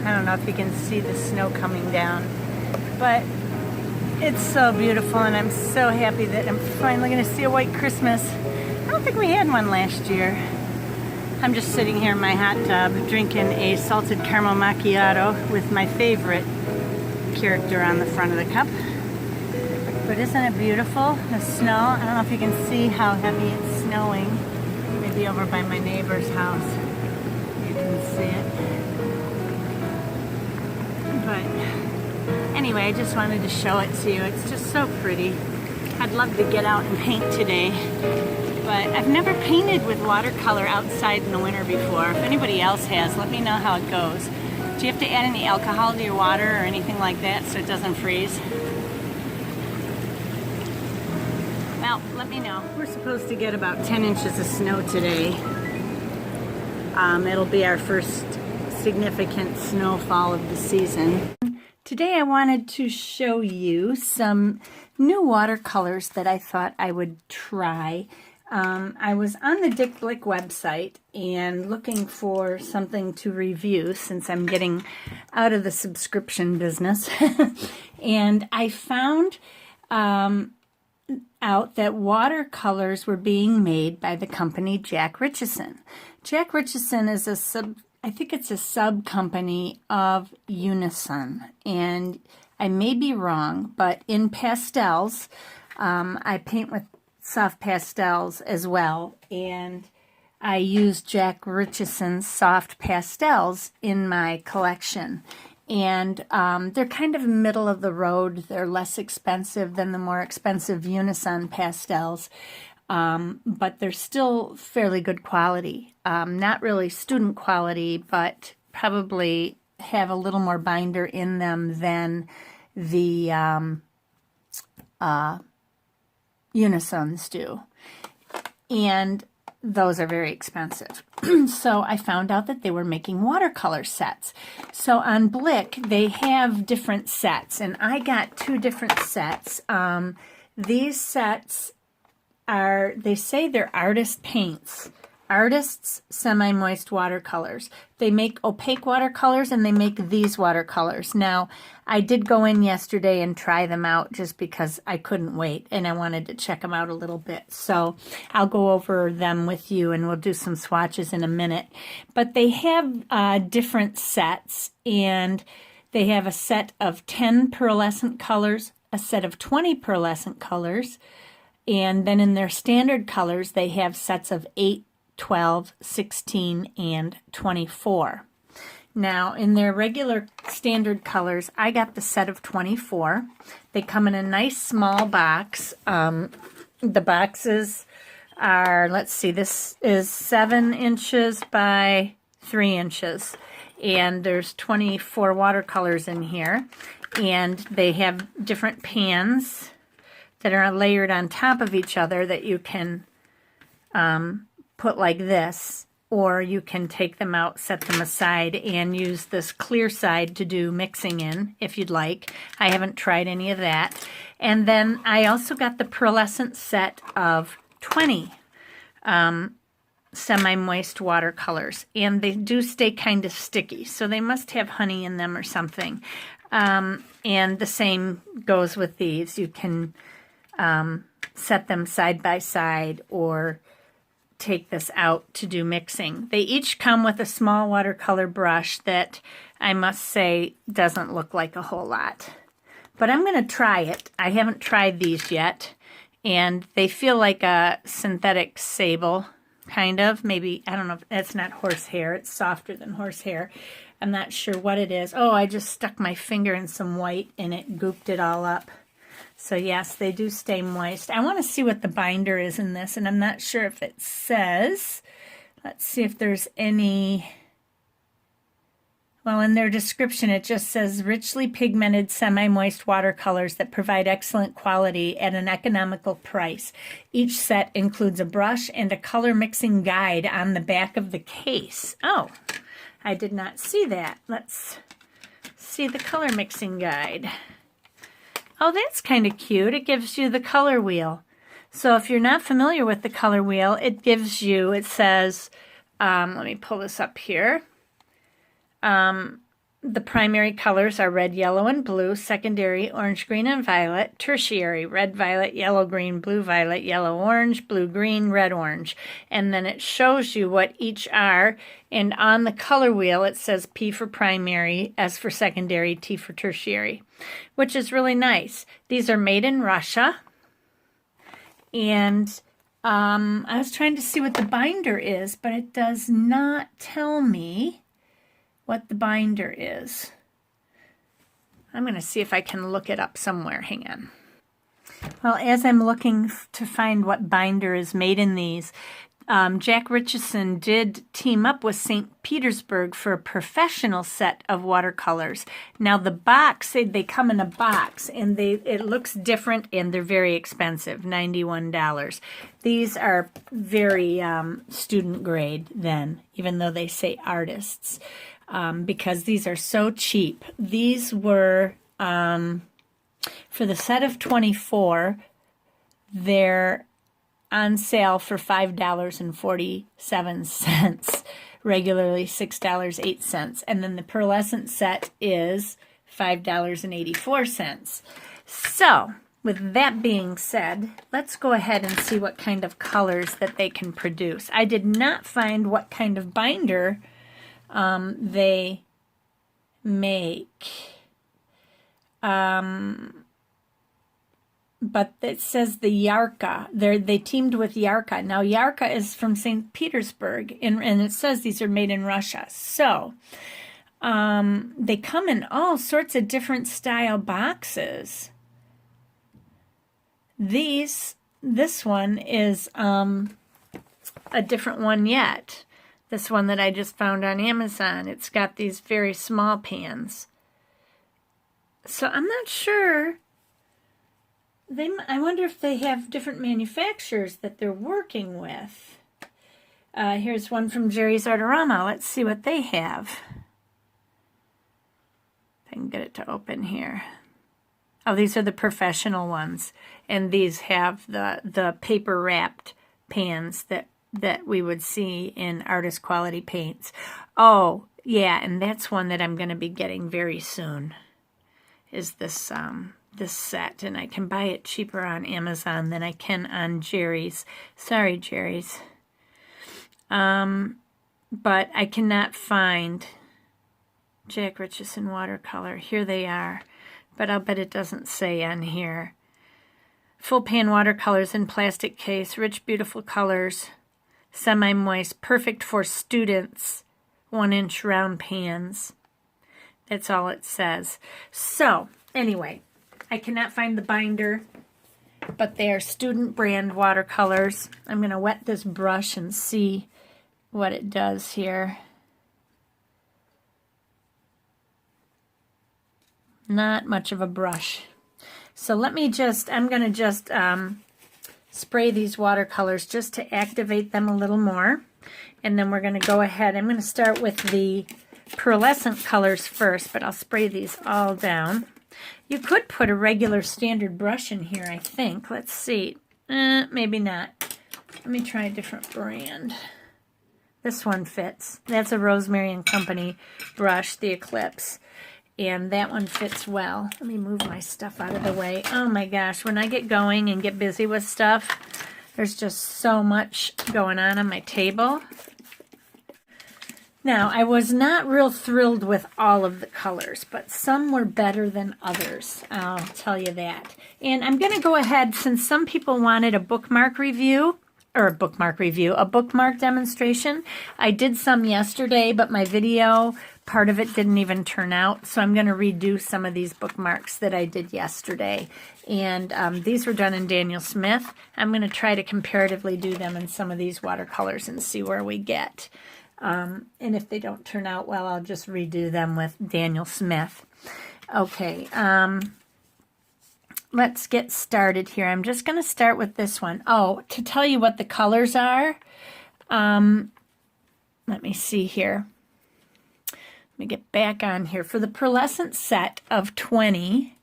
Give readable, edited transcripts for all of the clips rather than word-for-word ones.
I don't know if you can see the snow coming down, but it's so beautiful, and I'm so happy that I'm finally going to see a white Christmas. I don't think we had one last year. I'm just sitting here in my hot tub drinking a salted caramel macchiato with my favorite character on the front of the cup. But isn't it beautiful? The snow, I don't know if you can see how heavy it's snowing. Maybe over by my neighbor's house you can see it. But anyway, I just wanted to show it to you. It's just so pretty. I'd love to get out and paint today, but I've never painted with watercolor outside in the winter before. If anybody else has, let me know how it goes. Do you have to add any alcohol to your water or anything like that so it doesn't freeze? Well, let me know. We're supposed to get about 10 inches of snow today. It'll be our first significant snowfall of the season. Today I wanted to show you some new watercolors that I thought I would try. I was on the Blick website and looking for something to review since I'm getting out of the subscription business. And I found out that watercolors were being made by the company Jack Richeson. Jack Richeson is I think it's a sub-company of Unison, and I may be wrong, but in pastels, I paint with soft pastels as well, and I use Jack Richeson's soft pastels in my collection. And they're kind of middle of the road. They're less expensive than the more expensive Unison pastels, but they're still fairly good quality. Not really student quality, but probably have a little more binder in them than the Unisons do. And those are very expensive. So I found out that they were making watercolor sets. So on Blick, they have different sets, and I got 2 different sets. These sets are, they say they're artist paints. Artists semi-moist watercolors. They make opaque watercolors and they make these watercolors. Now, I did go in yesterday and try them out just because I couldn't wait and I wanted to check them out a little bit. So I'll go over them with you and we'll do some swatches in a minute. But they have different sets, and they have a set of 10 pearlescent colors, a set of 20 pearlescent colors, and then in their standard colors they have sets of 8, 12, 16, and 24. Now, in their regular standard colors, I got the set of 24. They come in a nice small box. The boxes are, let's see, this is 7 inches by 3 inches. And there's 24 watercolors in here. And they have different pans that are layered on top of each other that you can put like this, or you can take them out, set them aside, and use this clear side to do mixing in if you'd like. I haven't tried any of that. And then I also got the pearlescent set of 20 semi-moist watercolors, and they do stay kind of sticky, so they must have honey in them or something. And the same goes with these. You can set them side by side or take this out to do mixing. They each come with a small watercolor brush that I must say doesn't look like a whole lot. But I'm going to try it. I haven't tried these yet, and they feel like a synthetic sable, kind of. Maybe, I don't know, it's not horsehair. It's softer than horsehair. I'm not sure what it is. Oh, I just stuck my finger in some white and it gooped it all up. So yes, they do stay moist. I want to see what the binder is in this, and I'm not sure if it says. Let's see if there's any. Well, in their description, it just says richly pigmented semi-moist watercolors that provide excellent quality at an economical price. Each set includes a brush and a color mixing guide on the back of the case. Oh, I did not see that. Let's see the color mixing guide. Oh, that's kind of cute. It gives you the color wheel. So if you're not familiar with the color wheel, it gives you, it says, let me pull this up here. The primary colors are red, yellow, and blue, secondary, orange, green, and violet, tertiary, red, violet, yellow, green, blue, violet, yellow, orange, blue, green, red, orange. And then it shows you what each are, and on the color wheel it says P for primary, S for secondary, T for tertiary, which is really nice. These are made in Russia, and I was trying to see what the binder is, but it does not tell me what the binder is. I'm going to see if I can look it up somewhere. Hang on. Well, as I'm looking to find what binder is made in these, Jack Richeson did team up with St. Petersburg for a professional set of watercolors. Now the box, they come in a box, and it looks different, and they're very expensive, $91. These are very student grade then, even though they say artists. Because these are so cheap. These were, for the set of 24, they're on sale for $5.47, regularly $6.08. And then the pearlescent set is $5.84. So, with that being said, let's go ahead and see what kind of colors that they can produce. I did not find what kind of binder they make, but it says the Yarka. They teamed with Yarka. Now Yarka is from St. Petersburg, and it says these are made in Russia. So they come in all sorts of different style boxes. This one is a different one yet. This one that I just found on Amazon, it's got these very small pans. So I'm not sure. I wonder if they have different manufacturers that they're working with. Here's one from Jerry's Artorama. Let's see what they have. If I can get it to open here. Oh, these are the professional ones. And these have the paper wrapped pans that we would see in artist quality paints. Oh, yeah, and that's one that I'm going to be getting very soon, is this this set. And I can buy it cheaper on Amazon than I can on Jerry's. Sorry, Jerry's. But I cannot find Jack Richeson Watercolor. Here they are, but I'll bet it doesn't say on here. Full pan watercolors in plastic case, rich, beautiful colors. Semi-moist, perfect for students, 1-inch round pans. That's all it says. So, anyway, I cannot find the binder, but they are student brand watercolors. I'm going to wet this brush and see what it does here. Not much of a brush. So I'm going to just spray these watercolors just to activate them a little more. And then we're going to go ahead. I'm going to start with the pearlescent colors first, but I'll spray these all down. You could put a regular standard brush in here, I think. Let's see. Maybe not. Let me try a different brand. This one fits. That's a Rosemary and Company brush, the Eclipse. And that one fits well. Let me move my stuff out of the way. Oh my gosh, when I get going and get busy with stuff, there's just so much going on my table. Now, I was not real thrilled with all of the colors, but some were better than others. I'll tell you that. And I'm going to go ahead, since some people wanted a bookmark review, a bookmark demonstration. I did some yesterday, but my video, part of it didn't even turn out, so I'm going to redo some of these bookmarks that I did yesterday. And these were done in Daniel Smith. I'm going to try to comparatively do them in some of these watercolors and see where we get. And if they don't turn out well, I'll just redo them with Daniel Smith. Okay, let's get started here. I'm just going to start with this one. Oh, to tell you what the colors are, let me see here. Let me get back on here. For the pearlescent set of 20,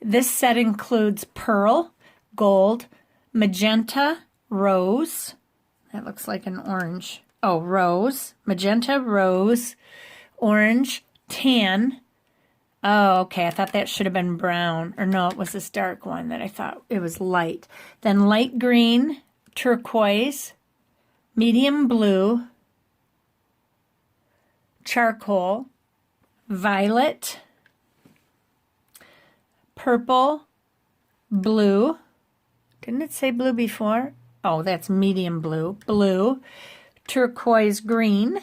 this set includes pearl, gold, magenta, rose. That looks like an orange. oh, rose, magenta, rose, orange, tan. Oh, okay, I thought that should have been brown. Or no, it was this dark one that I thought it was light. Then light green, turquoise, medium blue, charcoal, violet, purple, blue. Didn't it say blue before? Oh, that's medium blue. Blue, turquoise green,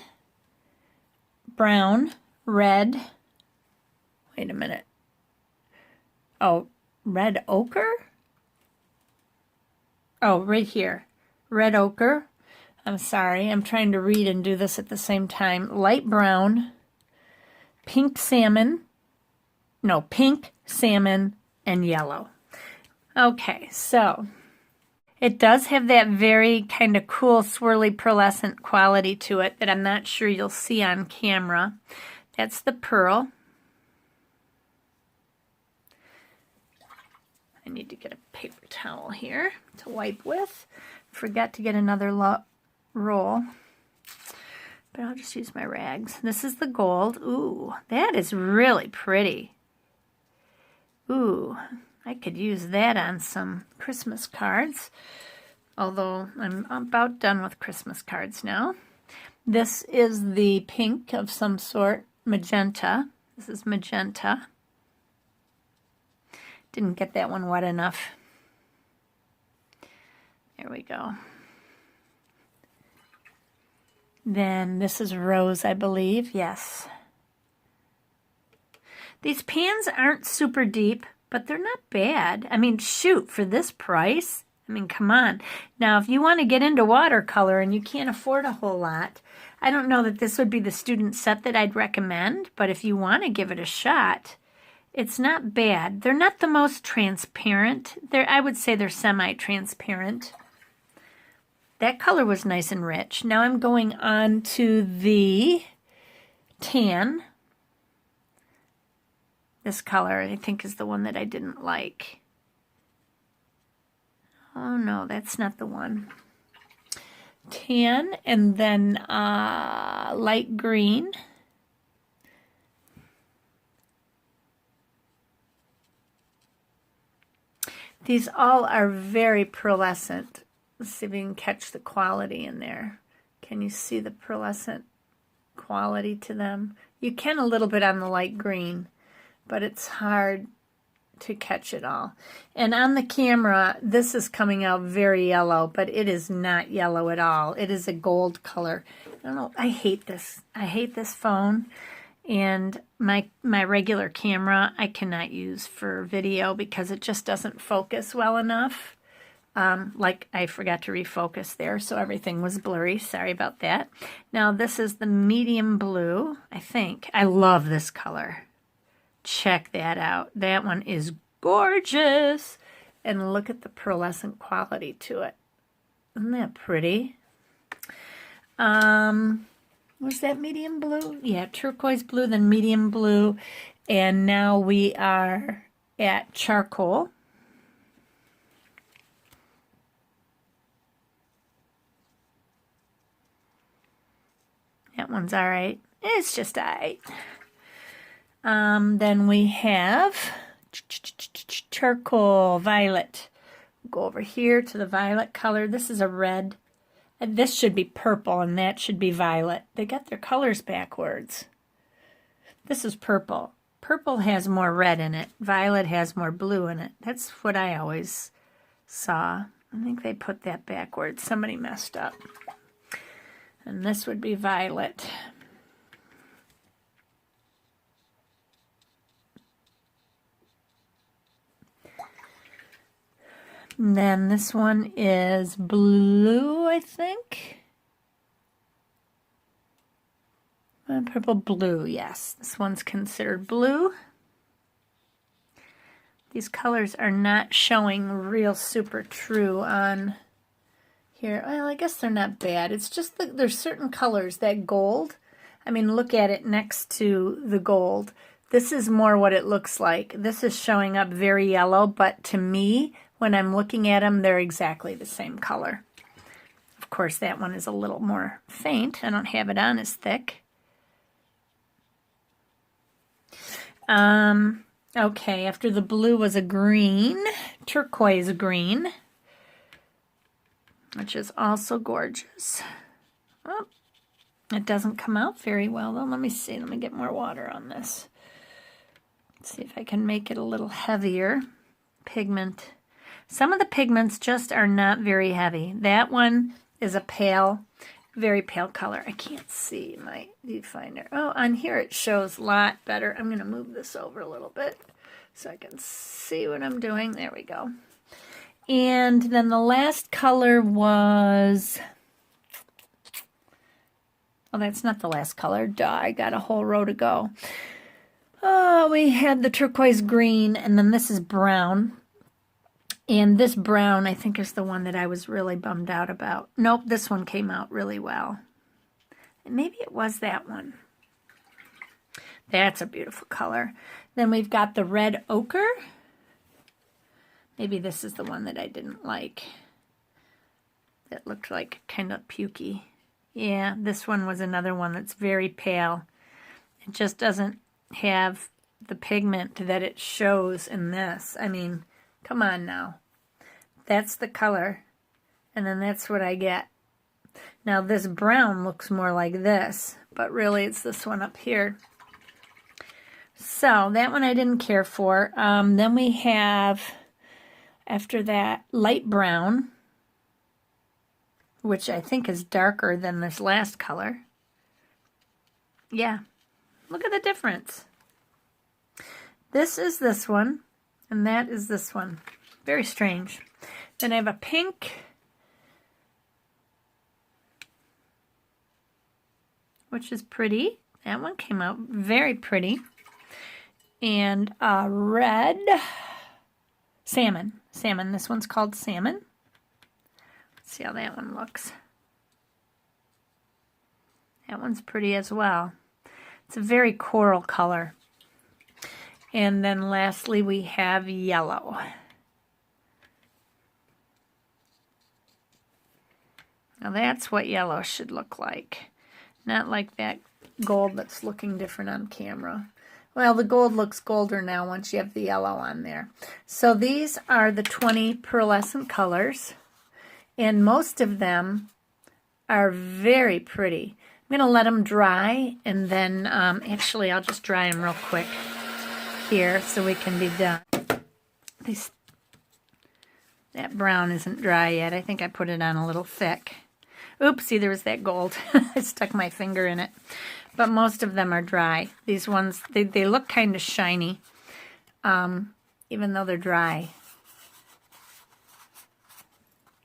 brown, red. Wait a minute. Oh, red ochre? Oh, right here. Red ochre. I'm sorry. I'm trying to read and do this at the same time. Light brown, pink salmon. No, pink, salmon, and yellow. Okay, so it does have that very kind of cool, swirly, pearlescent quality to it that I'm not sure you'll see on camera. That's the pearl. I need to get a paper towel here to wipe with. Forgot to get another roll, but I'll just use my rags. This is the gold. Ooh, that is really pretty. Ooh, I could use that on some Christmas cards, although I'm about done with Christmas cards now. This is the pink of some sort, magenta. This is magenta. Didn't get that one wet enough. There we go. Then this is rose, I believe. Yes. These pans aren't super deep, but they're not bad. I mean, shoot, for this price, I mean, come on. Now, if you want to get into watercolor and you can't afford a whole lot, I don't know that this would be the student set that I'd recommend, but if you want to give it a shot, it's not bad. They're not the most transparent. I would say they're semi-transparent. That color was nice and rich. Now I'm going on to the tan. This color, I think, is the one that I didn't like. Oh, no, that's not the one. Tan, and then light green. These all are very pearlescent. Let's see if we can catch the quality in there. Can you see the pearlescent quality to them? You can a little bit on the light green, but it's hard to catch it all. And on the camera, this is coming out very yellow, but it is not yellow at all. It is a gold color. I don't know. I hate this. I hate this phone. And my regular camera I cannot use for video because it just doesn't focus well enough. Like I forgot to refocus there, so everything was blurry. Sorry about that. Now this is the medium blue, I think. I love this color. Check that out. That one is gorgeous. And look at the pearlescent quality to it. Isn't that pretty? Was that medium blue? Yeah, turquoise blue, then medium blue. And now we are at charcoal. That one's all right. It's just all right. Then we have charcoal, violet. Go over here to the violet color. This is a red. And this should be purple, and that should be violet. They got their colors backwards. This is purple. Purple has more red in it. Violet has more blue in it. That's what I always saw. I think they put that backwards. Somebody messed up. And this would be violet. And then this one is blue, I think. Purple blue, yes. This one's considered blue. These colors are not showing real super true on here. Well, I guess they're not bad. It's just that there's certain colors, that gold. I mean, look at it next to the gold. This is more what it looks like. This is showing up very yellow, but to me, when I'm looking at them, they're exactly the same color. Of course, that one is a little more faint. I don't have it on as thick. Okay, after the blue was a green, turquoise green, which is also gorgeous. Oh, it doesn't come out very well, though. Let me see. Let me get more water on this. Let's see if I can make it a little heavier. Pigment. Some of the pigments just are not very heavy. That one is a pale, very pale color. I can't see my viewfinder. Oh, on here it shows a lot better. I'm going to move this over a little bit so I can see what I'm doing. There we go. And then the last color was... Oh, that's not the last color. Duh, I got a whole row to go. Oh, we had the turquoise green, and then this is brown. And this brown, I think, is the one that I was really bummed out about. Nope, this one came out really well. Maybe it was that one. That's a beautiful color. Then we've got the red ochre. Maybe this is the one that I didn't like. That looked like kind of pukey. Yeah, this one was another one that's very pale. It just doesn't have the pigment that it shows in this. I mean, come on now. That's the color. And then that's what I get. Now this brown looks more like this, but really it's this one up here. So that one I didn't care for. Then we have, after that, light brown, which I think is darker than this last color. Yeah, look at the difference. This is this one, and that is this one. Very strange. Then I have a pink, which is pretty. That one came out very pretty. And a red salmon. Salmon. This one's called salmon. Let's see how that one looks. That one's pretty as well. It's a very coral color. And then lastly we have yellow. Now that's what yellow should look like. Not like that gold that's looking different on camera. Well, the gold looks golder now once you have the yellow on there. So these are the 20 pearlescent colors, and most of them are very pretty. I'm going to let them dry, and then actually I'll just dry them real quick here so we can be done. That brown isn't dry yet. I think I put it on a little thick. Oopsie, there was that gold. I stuck my finger in it. But most of them are dry. These ones, they look kind of shiny, even though they're dry.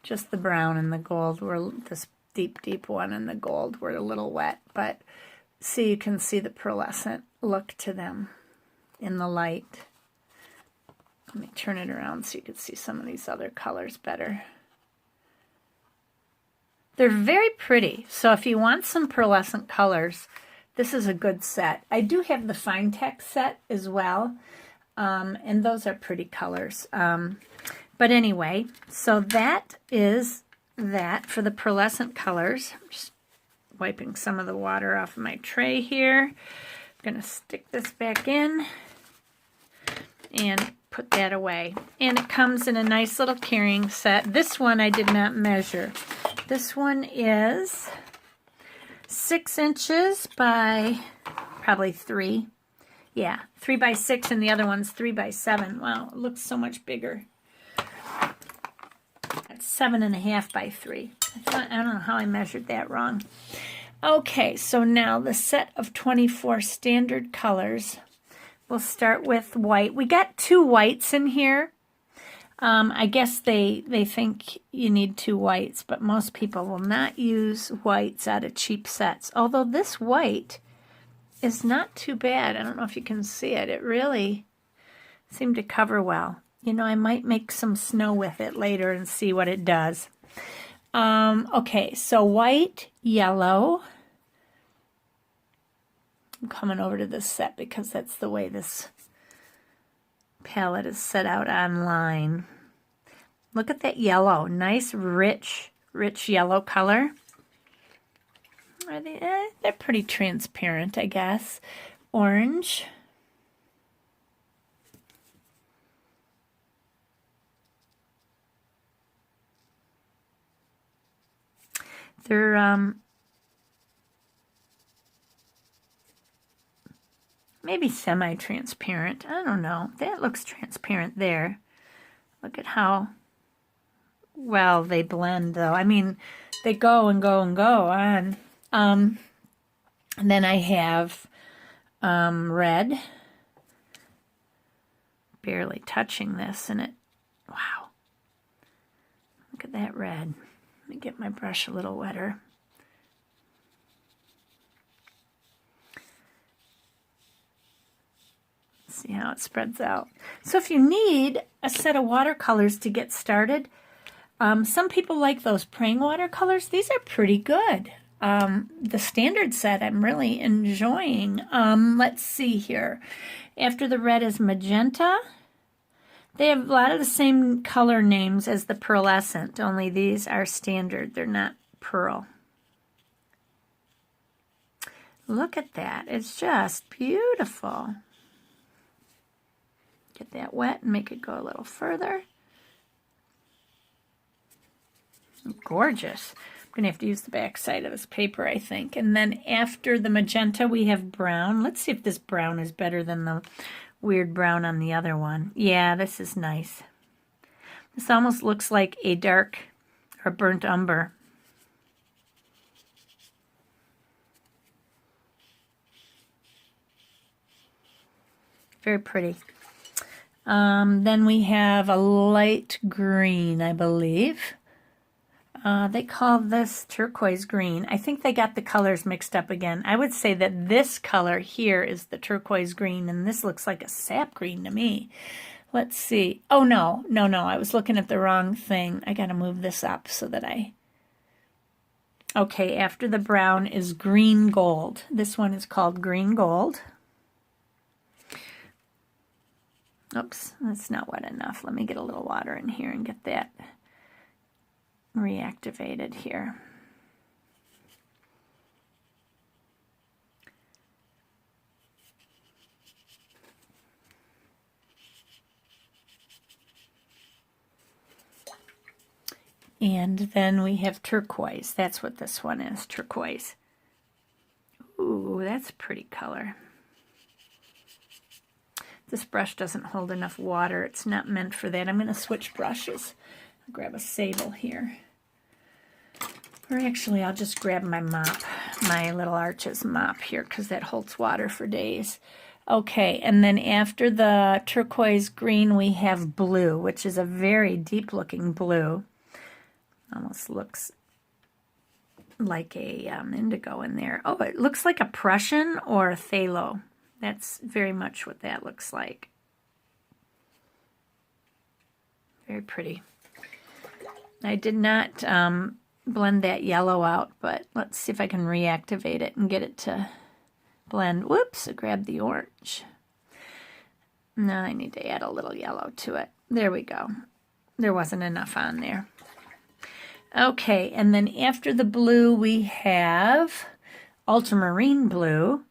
Just the brown and the gold were, this deep one and the gold were a little wet. But see, you can see the pearlescent look to them in the light. Let me turn it around so you can see some of these other colors better. They're very pretty. So if you want some pearlescent colors, this is a good set. I do have the Fine Tech set as well, and those are pretty colors. But anyway, so that is that for the pearlescent colors. I'm just wiping some of the water off of my tray here. I'm going to stick this back in and put that away. And it comes in a nice little carrying set. This one I did not measure. This one is 6 inches by probably 3. Yeah, 3 by 6, and the other one's 3 by 7. Wow, it looks so much bigger. That's 7.5 by 3. I don't know how I measured that wrong. Okay, so now the set of 24 standard colors. We'll start with white. We got 2 whites in here. I guess they think you need 2 whites, but most people will not use whites out of cheap sets. Although this white is not too bad. I don't know if you can see it. It really seemed to cover well. You know, I might make some snow with it later and see what it does. Okay, so white, yellow. I'm coming over to this set because that's the way this palette is set out online. Look at that yellow. Nice, rich rich yellow color. Are they? They're pretty transparent, I guess. Orange. They're maybe semi-transparent. I don't know. That looks transparent there. Look at how well they blend, though. I mean, they go and go and go on. And then I have red. Barely touching this, and it, wow. Look at that red. Let me get my brush a little wetter. See how it spreads out. So if you need a set of watercolors to get started, some people like those praying watercolors. These are pretty good. The standard set I'm really enjoying. Let's see here. After the red is magenta. They have a lot of the same color names as the pearlescent, only these are standard. They're not pearl. Look at that. It's just beautiful. Get that wet and make it go a little further. Gorgeous. I'm going to have to use the back side of this paper, I think. And then after the magenta, we have brown. Let's see if this brown is better than the weird brown on the other one. Yeah, this is nice. This almost looks like a dark or burnt umber. Very pretty. Then we have a light green, I believe. They call this turquoise green. I think they got the colors mixed up again. I would say that this color here is the turquoise green, and this looks like a sap green to me. Let's see. Oh, no. I was looking at the wrong thing. I got to move this up so that I... Okay, after the brown is green gold. This one is called green gold. Oops, that's not wet enough. Let me get a little water in here and get that reactivated here. And then we have turquoise. That's what this one is, turquoise. Ooh, that's a pretty color. This brush doesn't hold enough water. It's not meant for that. I'm going to switch brushes. I'll grab a sable here. Or actually, I'll just grab my mop, my little Arches mop here, because that holds water for days. Okay, and then after the turquoise green, we have blue, which is a very deep-looking blue. Almost looks like a indigo in there. Oh, it looks like a Prussian or a phthalo. That's very much what that looks like. Very pretty. I did not blend that yellow out, but let's see if I can reactivate it and get it to blend. Whoops, I grabbed the orange. Now I need to add a little yellow to it. There we go. There wasn't enough on there. Okay, and then after the blue we have ultramarine blue.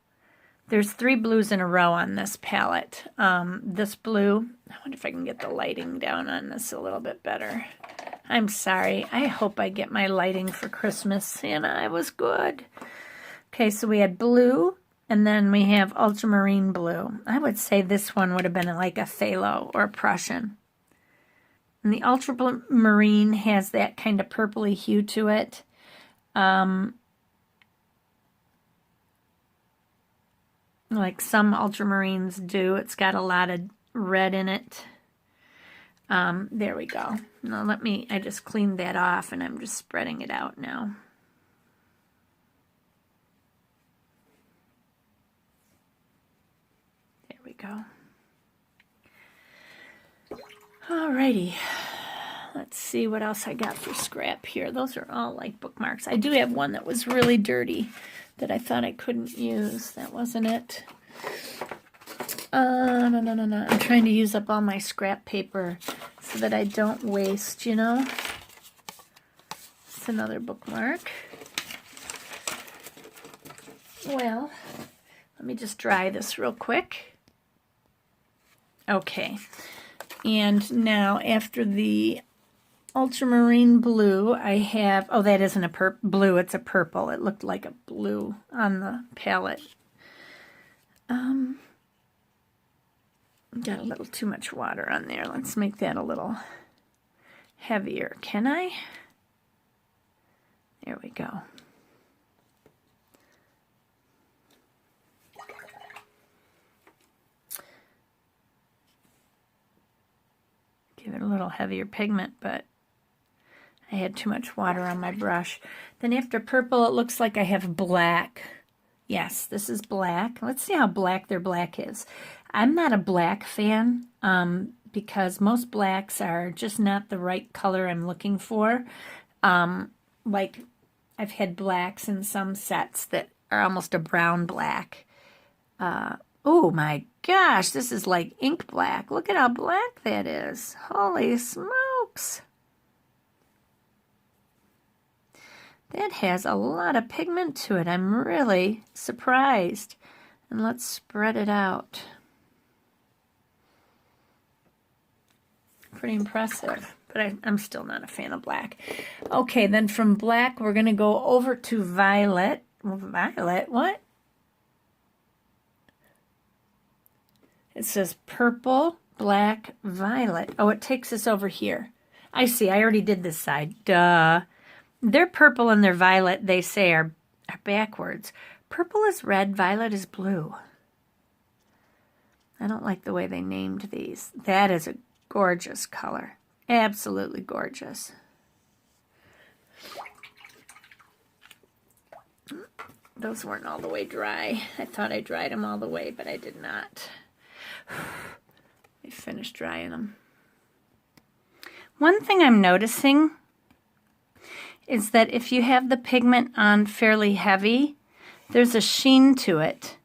There's 3 blues in a row on this palette. This blue, I wonder if I can get the lighting down on this a little bit better. I'm sorry. I hope I get my lighting for Christmas. Santa, I was good. Okay, so we had blue, and then we have ultramarine blue. I would say this one would have been like a phthalo or a Prussian. And the ultramarine has that kind of purpley hue to it. Like some ultramarines do. It's got a lot of red in it. There we go. Now I just cleaned that off and I'm just spreading it out now. There we go. Alrighty. Let's see what else I got for scrap here. Those are all like bookmarks. I do have one that was really dirty that I thought I couldn't use. That wasn't it. No. I'm trying to use up all my scrap paper so that I don't waste, you know. That's another bookmark. Well, let me just dry this real quick. Okay, and now after the ultramarine blue, I have, oh, that isn't a blue, it's a purple. It looked like a blue on the palette. Got a little too much water on there. Let's make that a little heavier. Can I? There we go. Give it a little heavier pigment, but I had too much water on my brush. Then after purple, it looks like I have black. Yes, this is black. Let's see how black their black is. I'm not a black fan because most blacks are just not the right color I'm looking for. Like I've had blacks in some sets that are almost a brown black. Oh my gosh, this is like ink black. Look at how black that is. Holy smokes. That has a lot of pigment to it. I'm really surprised. And let's spread it out. Pretty impressive, but I'm still not a fan of black. Okay, then from black, we're going to go over to violet. Violet, what? It says purple, black, violet. Oh, it takes us over here. I see, I already did this side. Duh. Their purple and their violet, they say, are backwards. Purple is red, violet is blue. I don't like the way they named these. That is a gorgeous color. Absolutely gorgeous. Those weren't all the way dry. I thought I dried them all the way, but I did not. I finished drying them. One thing I'm noticing is that if you have the pigment on fairly heavy, there's a sheen to it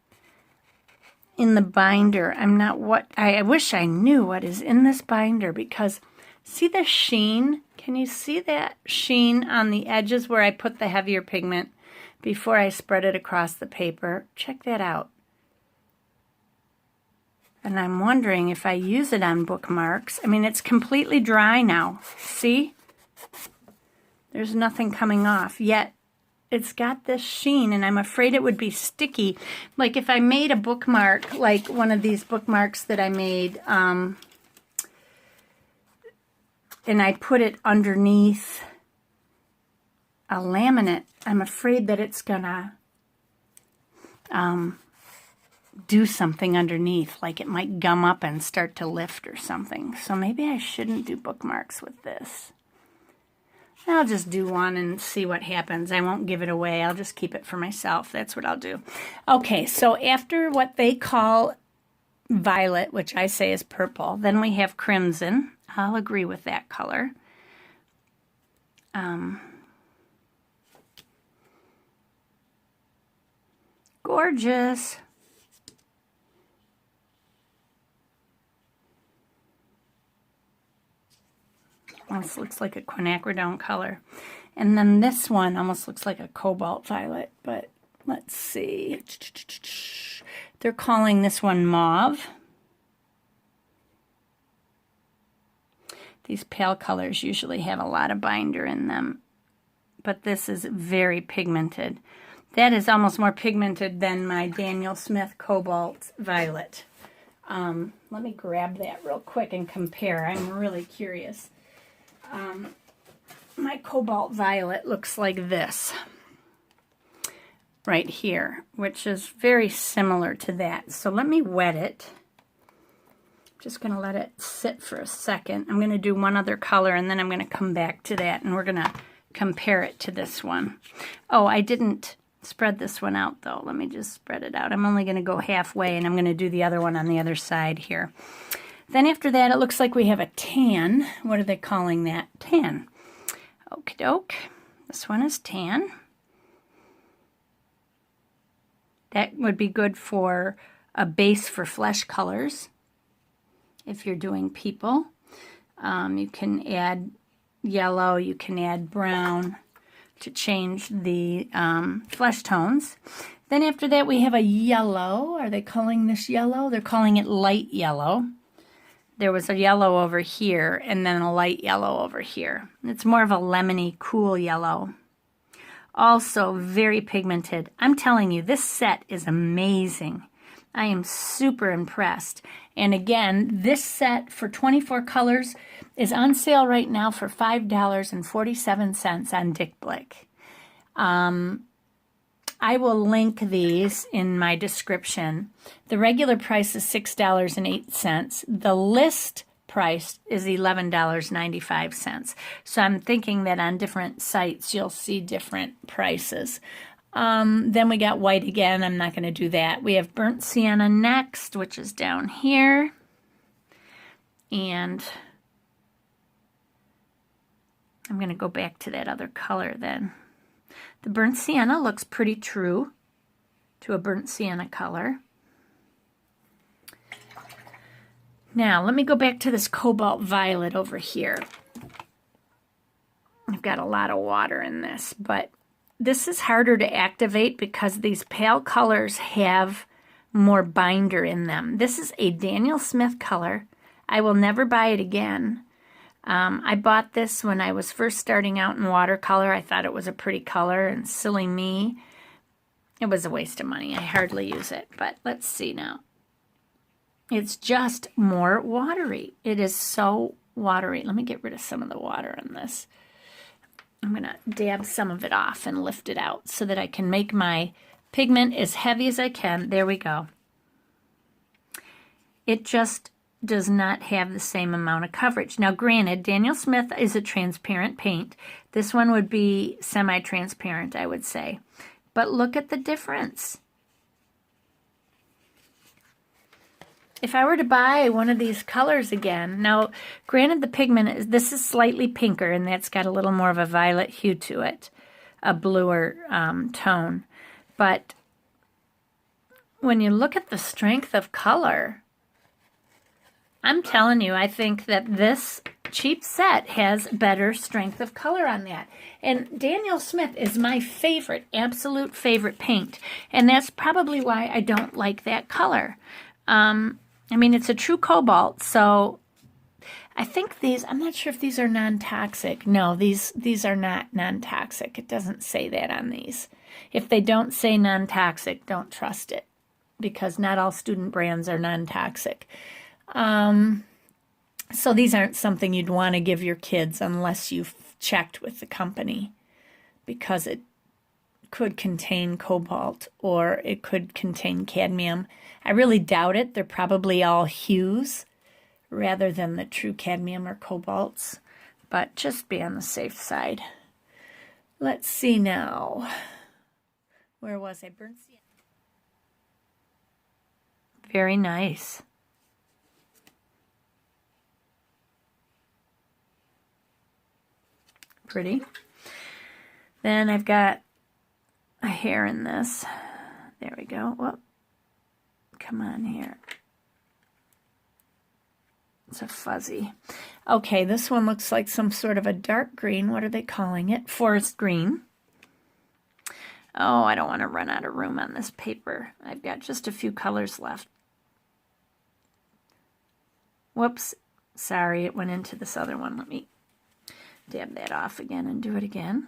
in the binder. I wish I knew what is in this binder, because see the sheen? Can you see that sheen on the edges where I put the heavier pigment before I spread it across the paper? Check that out. And I'm wondering if I use it on bookmarks. I mean, it's completely dry now. See? There's nothing coming off, yet it's got this sheen, and I'm afraid it would be sticky. Like if I made a bookmark, like one of these bookmarks that I made, and I put it underneath a laminate, I'm afraid that it's gonna do something underneath, like it might gum up and start to lift or something. So maybe I shouldn't do bookmarks with this. I'll just do one and see what happens. I won't give it away. I'll just keep it for myself. That's what I'll do. Okay, so after what they call violet, which I say is purple, then we have crimson. I'll agree with that color. Gorgeous. Almost looks like a quinacridone color. And then this one almost looks like a cobalt violet, but let's see. They're calling this one mauve. These pale colors usually have a lot of binder in them, but this is very pigmented. That is almost more pigmented than my Daniel Smith cobalt violet. Let me grab that real quick and compare. I'm really curious. My cobalt violet looks like this right here, which is very similar to that. So let me wet it. I'm just going to let it sit for a second. I'm going to do one other color, and then I'm going to come back to that, and we're going to compare it to this one. Oh, I didn't spread this one out, though. Let me just spread it out. I'm only going to go halfway, and I'm going to do the other one on the other side here. Then after that, it looks like we have a tan. What are they calling that? Tan. Okie doke. This one is tan. That would be good for a base for flesh colors. If you're doing people, you can add yellow, you can add brown. to change the flesh tones. Then after that we have a yellow. Are they calling this yellow? They're calling it light yellow. There was a yellow over here and then a light yellow over here. It's more of a lemony, cool yellow. Also very pigmented. I'm telling you, this set is amazing. I am super impressed. And again, this set for 24 colors is on sale right now for $5.47 on Dick Blick. I will link these in my description. The regular price is $6.08. The list price is $11.95. So I'm thinking that on different sites you'll see different prices. Then we got white again. I'm not going to do that. We have burnt sienna next, which is down here. And I'm going to go back to that other color then. The burnt sienna looks pretty true to a burnt sienna color. Now, let me go back to this cobalt violet over here. I've got a lot of water in this, but this is harder to activate because these pale colors have more binder in them. This is a Daniel Smith color. I will never buy it again. I bought this when I was first starting out in watercolor. I thought it was a pretty color, and silly me, it was a waste of money. I hardly use it, but let's see now. It's just more watery. It is so watery. Let me get rid of some of the water on this. I'm going to dab some of it off and lift it out so that I can make my pigment as heavy as I can. There we go. It just does not have the same amount of coverage. Now, granted, Daniel Smith is a transparent paint. This one would be semi-transparent, I would say. But look at the difference. If I were to buy one of these colors again, now, granted the pigment, this is slightly pinker, and that's got a little more of a violet hue to it, a bluer tone. But when you look at the strength of color, I'm telling you, I think that this cheap set has better strength of color on that. And Daniel Smith is my favorite, absolute favorite paint. And that's probably why I don't like that color. I mean, it's a true cobalt, so I think these, I'm not sure if these are non-toxic. No, these are not non-toxic. It doesn't say that on these. If they don't say non-toxic, don't trust it, because not all student brands are non-toxic. So these aren't something you'd want to give your kids unless you've checked with the company, because it could contain cobalt or it could contain cadmium. I really doubt it. They're probably all hues rather than the true cadmium or cobalts, but just be on the safe side. Let's see now. Where was I? Burnt sienna. Very nice. Pretty. Then I've got a hair in this. There we go. Whoop. Come on here. It's a fuzzy. Okay, this one looks like some sort of a dark green. What are they calling it? Forest green. Oh, I don't want to run out of room on this paper. I've got just a few colors left. Whoops. Sorry, it went into this other one. Let me dab that off again and do it again.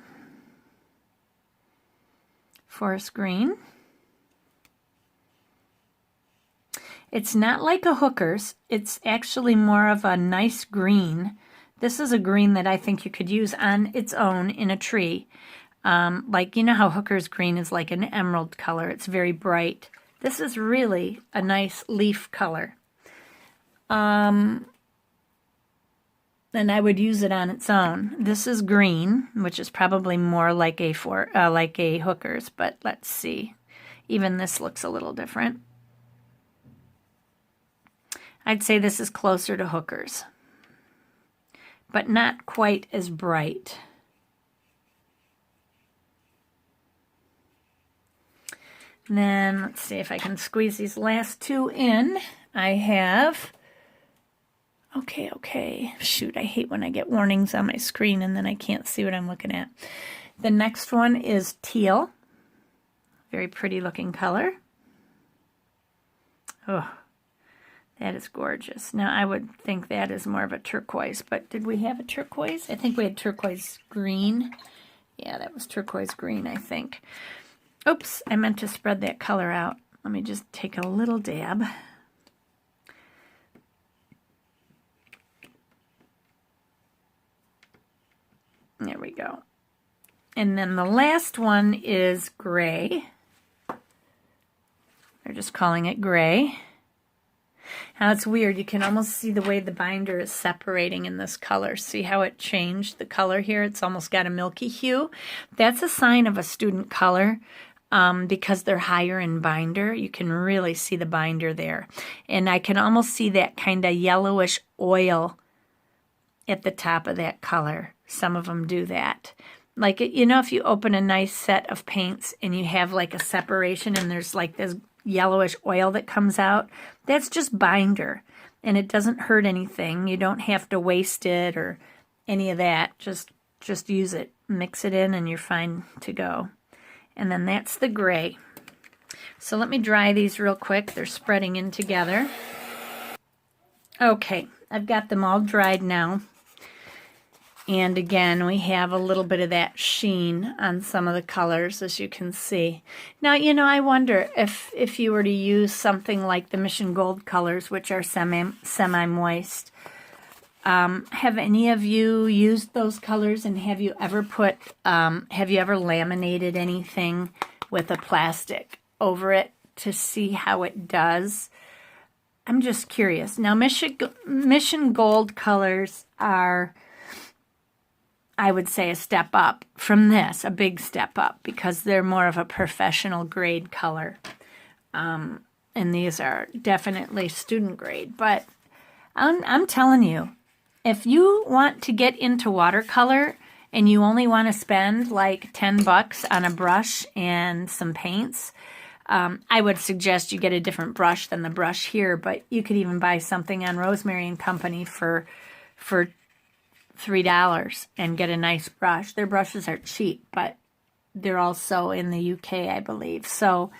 Forest green. It's not like a Hooker's. It's actually more of a nice green. This is a green that I think you could use on its own in a tree. Like, you know how Hooker's green is like an emerald color. It's very bright. This is really a nice leaf color. And I would use it on its own. This is green, which is probably more like a Hooker's, but let's see. Even this looks a little different. I'd say this is closer to Hooker's, but not quite as bright. And then let's see if I can squeeze these last two in. I have, okay. Shoot, I hate when I get warnings on my screen and then I can't see what I'm looking at. The next one is teal. Very pretty looking color. Oh, that is gorgeous. Now I would think that is more of a turquoise, but did we have a turquoise? I think we had turquoise green. Yeah, that was turquoise green, I think. Oops, I meant to spread that color out. Let me just take a little dab. There we go. And then the last one is gray. They're just calling it gray. Now it's weird. You can almost see the way the binder is separating in this color. See how it changed the color here? It's almost got a milky hue. That's a sign of a student color because they're higher in binder. You can really see the binder there. And I can almost see that kind of yellowish oil at the top of that color. Some of them do that. Like, you know, if you open a nice set of paints and you have like a separation and there's like this yellowish oil that comes out, that's just binder, and it doesn't hurt anything. You don't have to waste it or any of that. Just use it, mix it in, and you're fine to go. And then that's the gray. So let me dry these real quick. They're spreading in together. Okay, I've got them all dried now. And again, we have a little bit of that sheen on some of the colors, as you can see. Now, you know, I wonder if you were to use something like the Mission Gold colors, which are semi-moist. Have any of you used those colors, and have you ever laminated anything with a plastic over it to see how it does? I'm just curious. Now, Mission Gold colors are, I would say, a step up from this, a big step up, because they're more of a professional grade color. And these are definitely student grade. But I'm telling you, if you want to get into watercolor and you only want to spend like $10 on a brush and some paints, I would suggest you get a different brush than the brush here. But you could even buy something on Rosemary and Company for $3 and get a nice brush. Their brushes are cheap, but they're also in the UK, I believe. So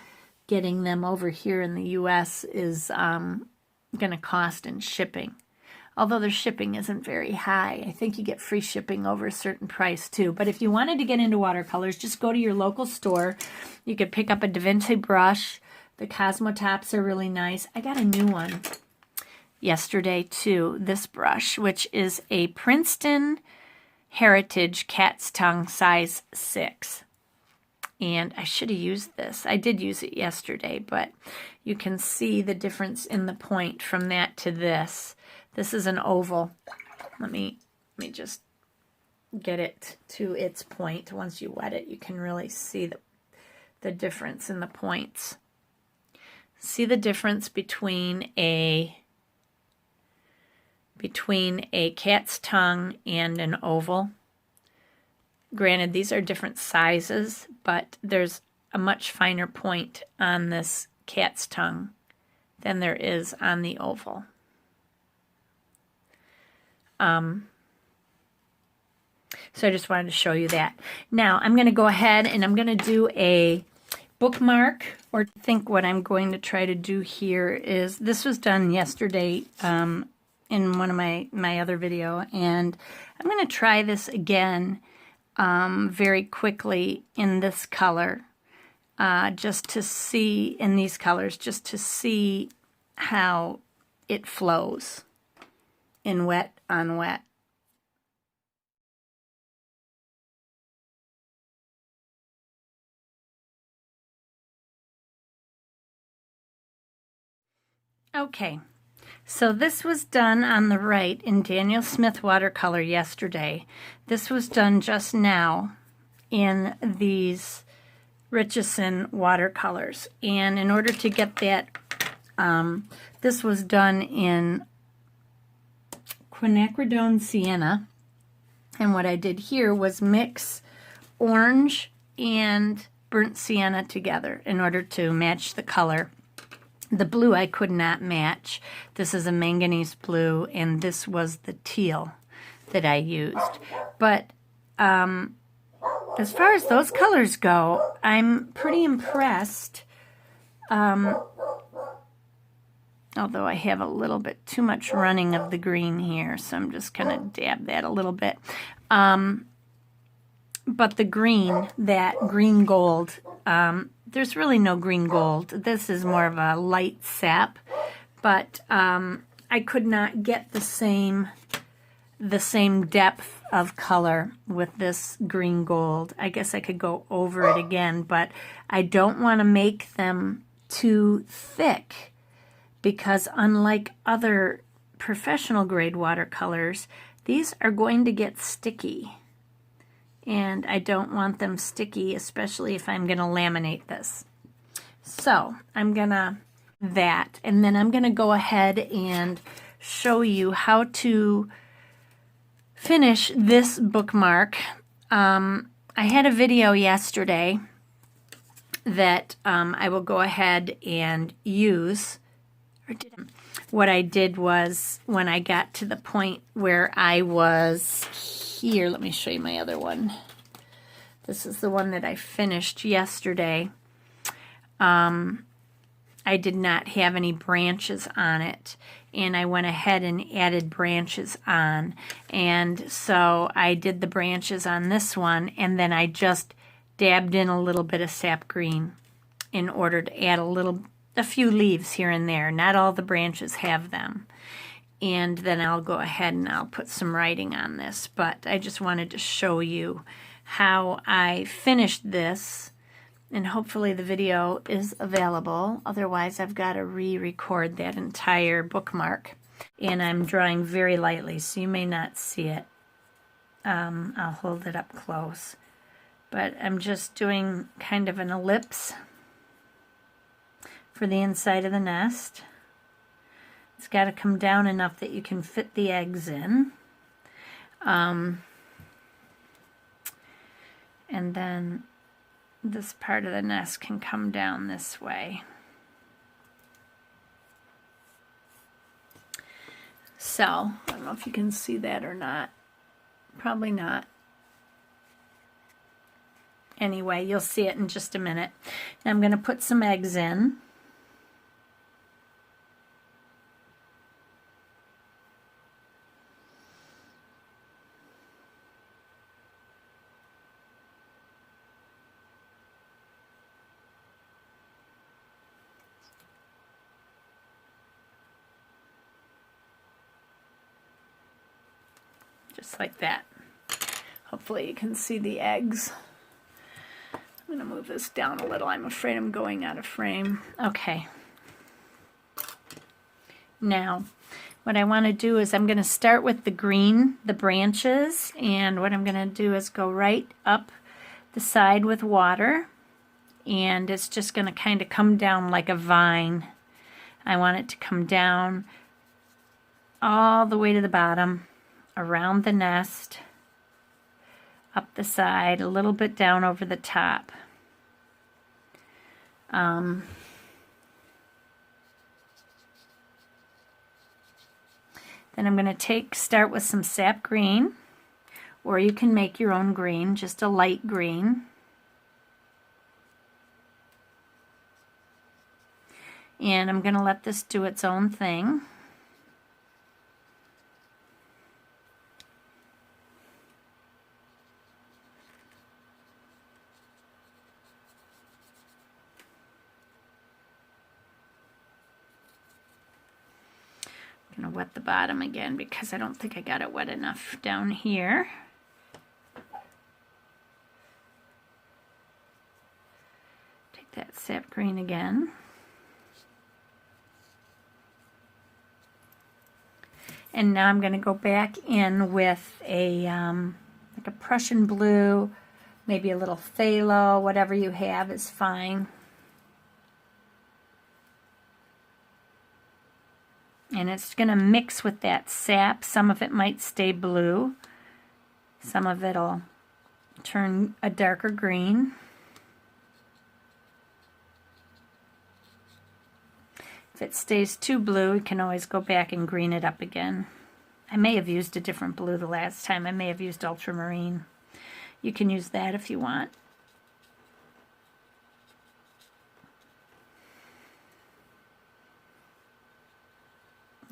getting them over here in the US is going to cost in shipping. Although their shipping isn't very high. I think you get free shipping over a certain price too. But if you wanted to get into watercolors, just go to your local store. You could pick up a Da Vinci brush. The Cosmotops are really nice. I got a new one yesterday too, this brush, which is a Princeton Heritage Cat's Tongue size 6. And I should have used this. I did use it yesterday, but you can see the difference in the point from that to this. This is an oval. Let me just get it to its point. Once you wet it, you can really see the difference in the points. See the difference between a cat's tongue and an oval. Granted, these are different sizes, but there's a much finer point on this cat's tongue than there is on the oval. So I just wanted to show you that. Now I'm going to go ahead and I'm going to do a bookmark, or I think what I'm going to try to do here is, this was done yesterday in one of my other video, and I'm going to try this again very quickly in this color, just to see, in these colors, just to see how it flows in wet on wet. Okay, so this was done on the right in Daniel Smith watercolor yesterday. This was done just now in these Richeson watercolors. And in order to get that, this was done in quinacridone sienna. And what I did here was mix orange and burnt sienna together in order to match the color. The blue I could not match. This is a manganese blue, and this was the teal that I used. But as far as those colors go, I'm pretty impressed. Although I have a little bit too much running of the green here, so I'm just going to dab that a little bit. But the green, that green gold, there's really no green gold. This is more of a light sap, but I could not get the same depth of color with this green gold. I guess I could go over it again, but I don't want to make them too thick, because unlike other professional grade watercolors, these are going to get sticky. And I don't want them sticky, especially if I'm going to laminate this. So I'm going to that, and then I'm going to go ahead and show you how to finish this bookmark. I had a video yesterday that I will go ahead and use. What I did was, when I got to the point where I was here, let me show you my other one. This is the one that I finished yesterday. I did not have any branches on it, and I went ahead and added branches on. And so I did the branches on this one, and then I just dabbed in a little bit of sap green in order to add a few leaves here and there. Not all the branches have them. And then I'll go ahead and I'll put some writing on this. But I just wanted to show you how I finished this. And hopefully the video is available. Otherwise, I've got to re-record that entire bookmark. And I'm drawing very lightly, so you may not see it. I'll hold it up close. But I'm just doing kind of an ellipse for the inside of the nest. It's got to come down enough that you can fit the eggs in. And then this part of the nest can come down this way. So, I don't know if you can see that or not. Probably not. Anyway, you'll see it in just a minute. Now I'm going to put some eggs in. Just like that. Hopefully you can see the eggs. I'm going to move this down a little. I'm afraid I'm going out of frame. Okay. Now, what I want to do is I'm going to start with the green, the branches, and what I'm going to do is go right up the side with water, and it's just going to kind of come down like a vine. I want it to come down all the way to the bottom, around the nest, up the side, a little bit down over the top. Then I'm going to start with some sap green, or you can make your own green, just a light green. And I'm going to let this do its own thing. I'm going to wet the bottom again because I don't think I got it wet enough down here. Take that sap green again. And now I'm going to go back in with a like a Prussian blue, maybe a little phthalo, whatever you have is fine. And it's going to mix with that sap. Some of it might stay blue. Some of it will turn a darker green. If it stays too blue, you can always go back and green it up again. I may have used a different blue the last time. I may have used ultramarine. You can use that if you want.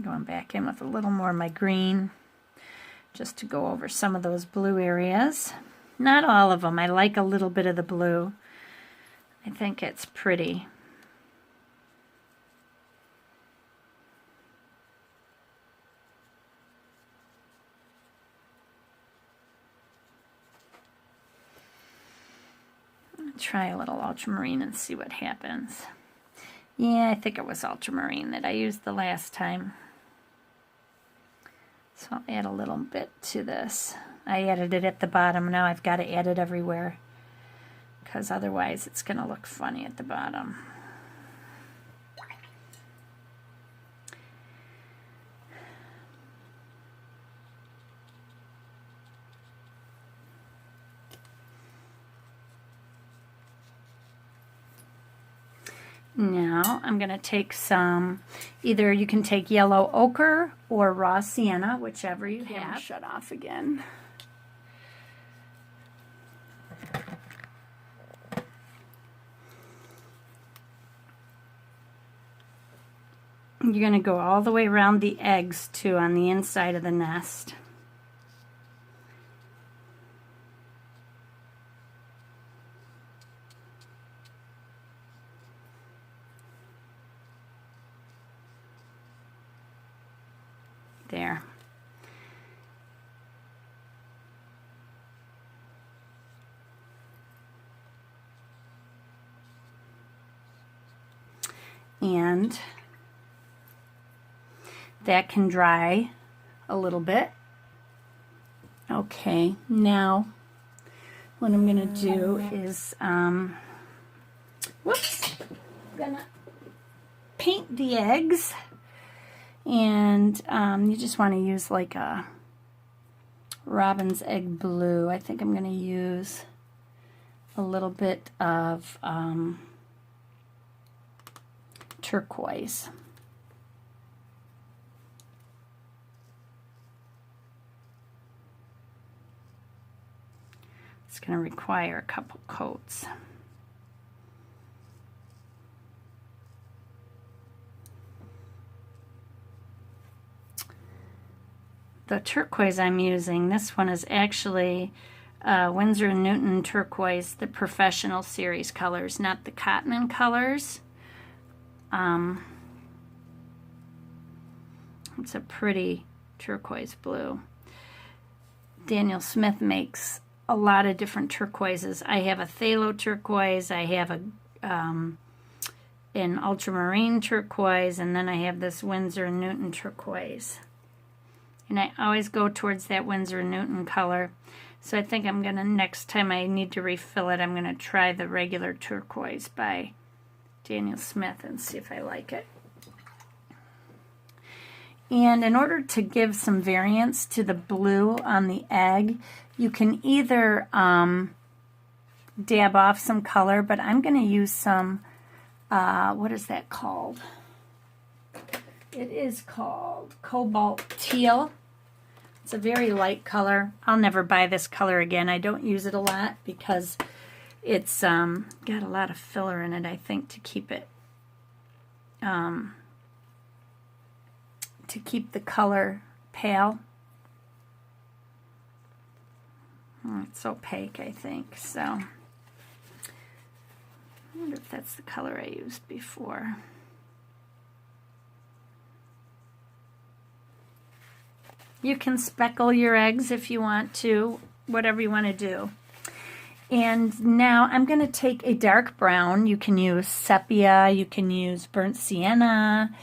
Going back in with a little more of my green, just to go over some of those blue areas. Not all of them. I like a little bit of the blue. I think it's pretty. Try a little ultramarine and see what happens. Yeah, I think it was ultramarine that I used the last time. So I'll add a little bit to this. I added it at the bottom. Now I've got to add it everywhere, because otherwise it's going to look funny at the bottom. Now I'm going to take some, either you can take yellow ochre or raw sienna, whichever you have. Shut off again. You're going to go all the way around the eggs too on the inside of the nest. There. And that can dry a little bit. Okay, now what I'm going to do is, whoops, I'm going to paint the eggs. And you just want to use like a robin's egg blue. I think I'm going to use a little bit of turquoise. It's going to require a couple coats. The turquoise I'm using, this one is actually Winsor & Newton turquoise, the professional series colors, not the Cotman colors. It's a pretty turquoise blue. Daniel Smith makes a lot of different turquoises. I have a phthalo turquoise, I have an ultramarine turquoise, and then I have this Winsor & Newton turquoise. And I always go towards that Winsor & Newton color. So I think I'm going to, next time I need to refill it, I'm going to try the regular turquoise by Daniel Smith and see if I like it. And in order to give some variance to the blue on the egg, you can either dab off some color, but I'm going to use some, what is that called? It is called Cobalt Teal. It's a very light color. I'll never buy this color again. I don't use it a lot because it's got a lot of filler in it, I think, to keep it, to keep the color pale. It's opaque, I think, so I wonder if that's the color I used before. You can speckle your eggs if you want to, whatever you want to do. And now I'm going to take a dark brown. You can use sepia, you can use burnt sienna.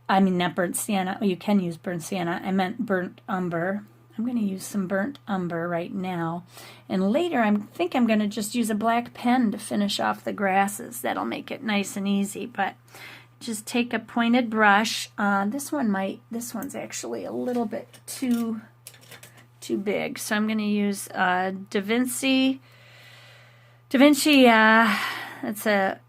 I mean, not burnt sienna. You can use burnt sienna. I meant burnt umber. I'm going to use some burnt umber right now. And later, I think I'm going to just use a black pen to finish off the grasses. That'll make it nice and easy. But just take a pointed brush. This one's actually a little bit too big. So I'm going to use Da Vinci, it's a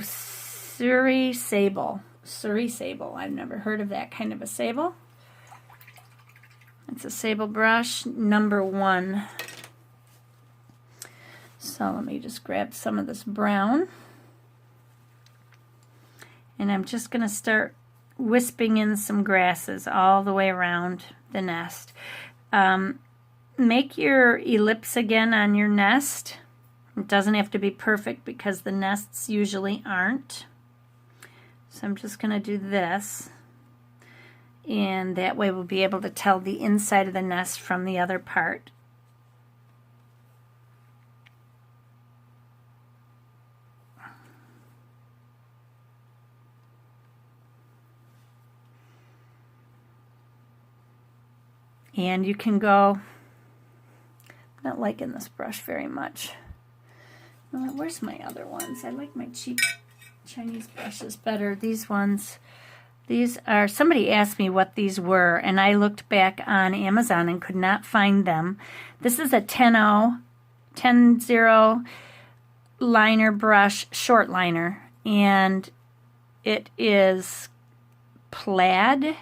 Surrey sable. Surrey sable. I've never heard of that kind of a sable. It's a sable brush, number 1. So let me just grab some of this brown. And I'm just going to start wisping in some grasses all the way around the nest. Make your ellipse again on your nest. It doesn't have to be perfect because the nests usually aren't. So I'm just going to do this. And that way we'll be able to tell the inside of the nest from the other part. And you can go, I'm not liking this brush very much. Where's my other ones? I like my cheap Chinese brushes better. These ones, these are, somebody asked me what these were, and I looked back on Amazon and could not find them. This is a 10-0 liner brush, short liner, and it is plaid,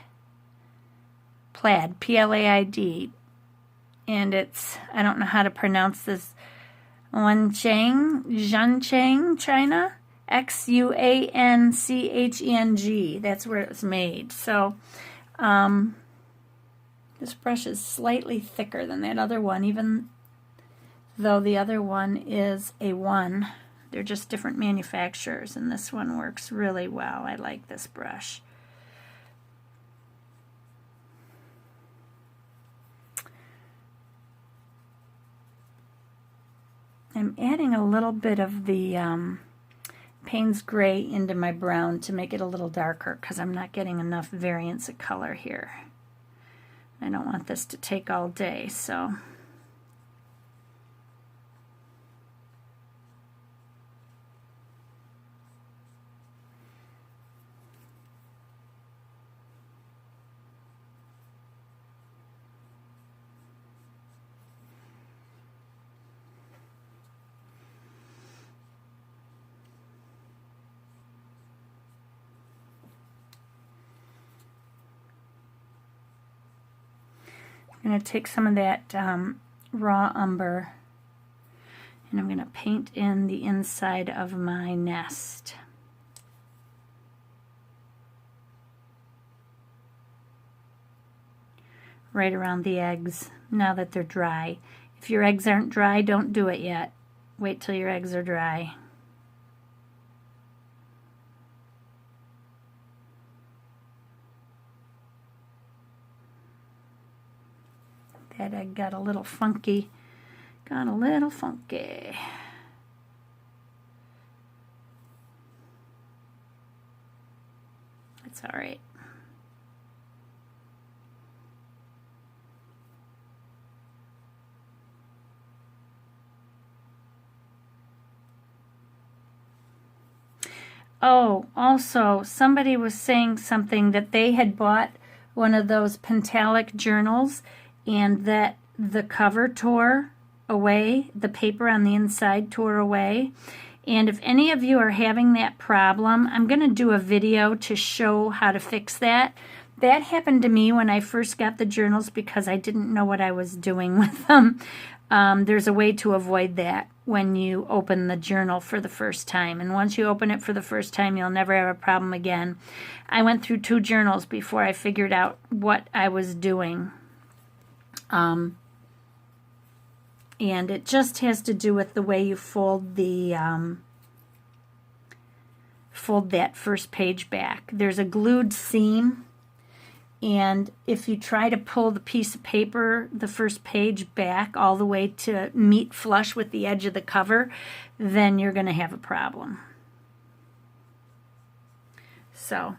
P-L-A-I-D, and it's, I don't know how to pronounce this, Zhancheng, China, Xuancheng, that's where it was made. So this brush is slightly thicker than that other one, even though the other one is a 1. They're just different manufacturers, and this one works really well. I like this brush. I'm adding a little bit of the Payne's Gray into my brown to make it a little darker because I'm not getting enough variance of color here. I don't want this to take all day, so. I'm going to take some of that raw umber and I'm going to paint in the inside of my nest. Right around the eggs, now that they're dry. If your eggs aren't dry, don't do it yet. Wait till your eggs are dry. That egg got a little funky. Got a little funky. That's all right. Oh, also, somebody was saying something that they had bought one of those Pentalic journals and that the cover tore away, the paper on the inside tore away. And if any of you are having that problem, I'm going to do a video to show how to fix that. That happened to me when I first got the journals because I didn't know what I was doing with them. There's a way to avoid that when you open the journal for the first time. And once you open it for the first time, you'll never have a problem again. I went through 2 journals before I figured out what I was doing. And it just has to do with the way you fold the fold that first page back. There's a glued seam, and if you try to pull the piece of paper, the first page back all the way to meet flush with the edge of the cover, then you're going to have a problem. So,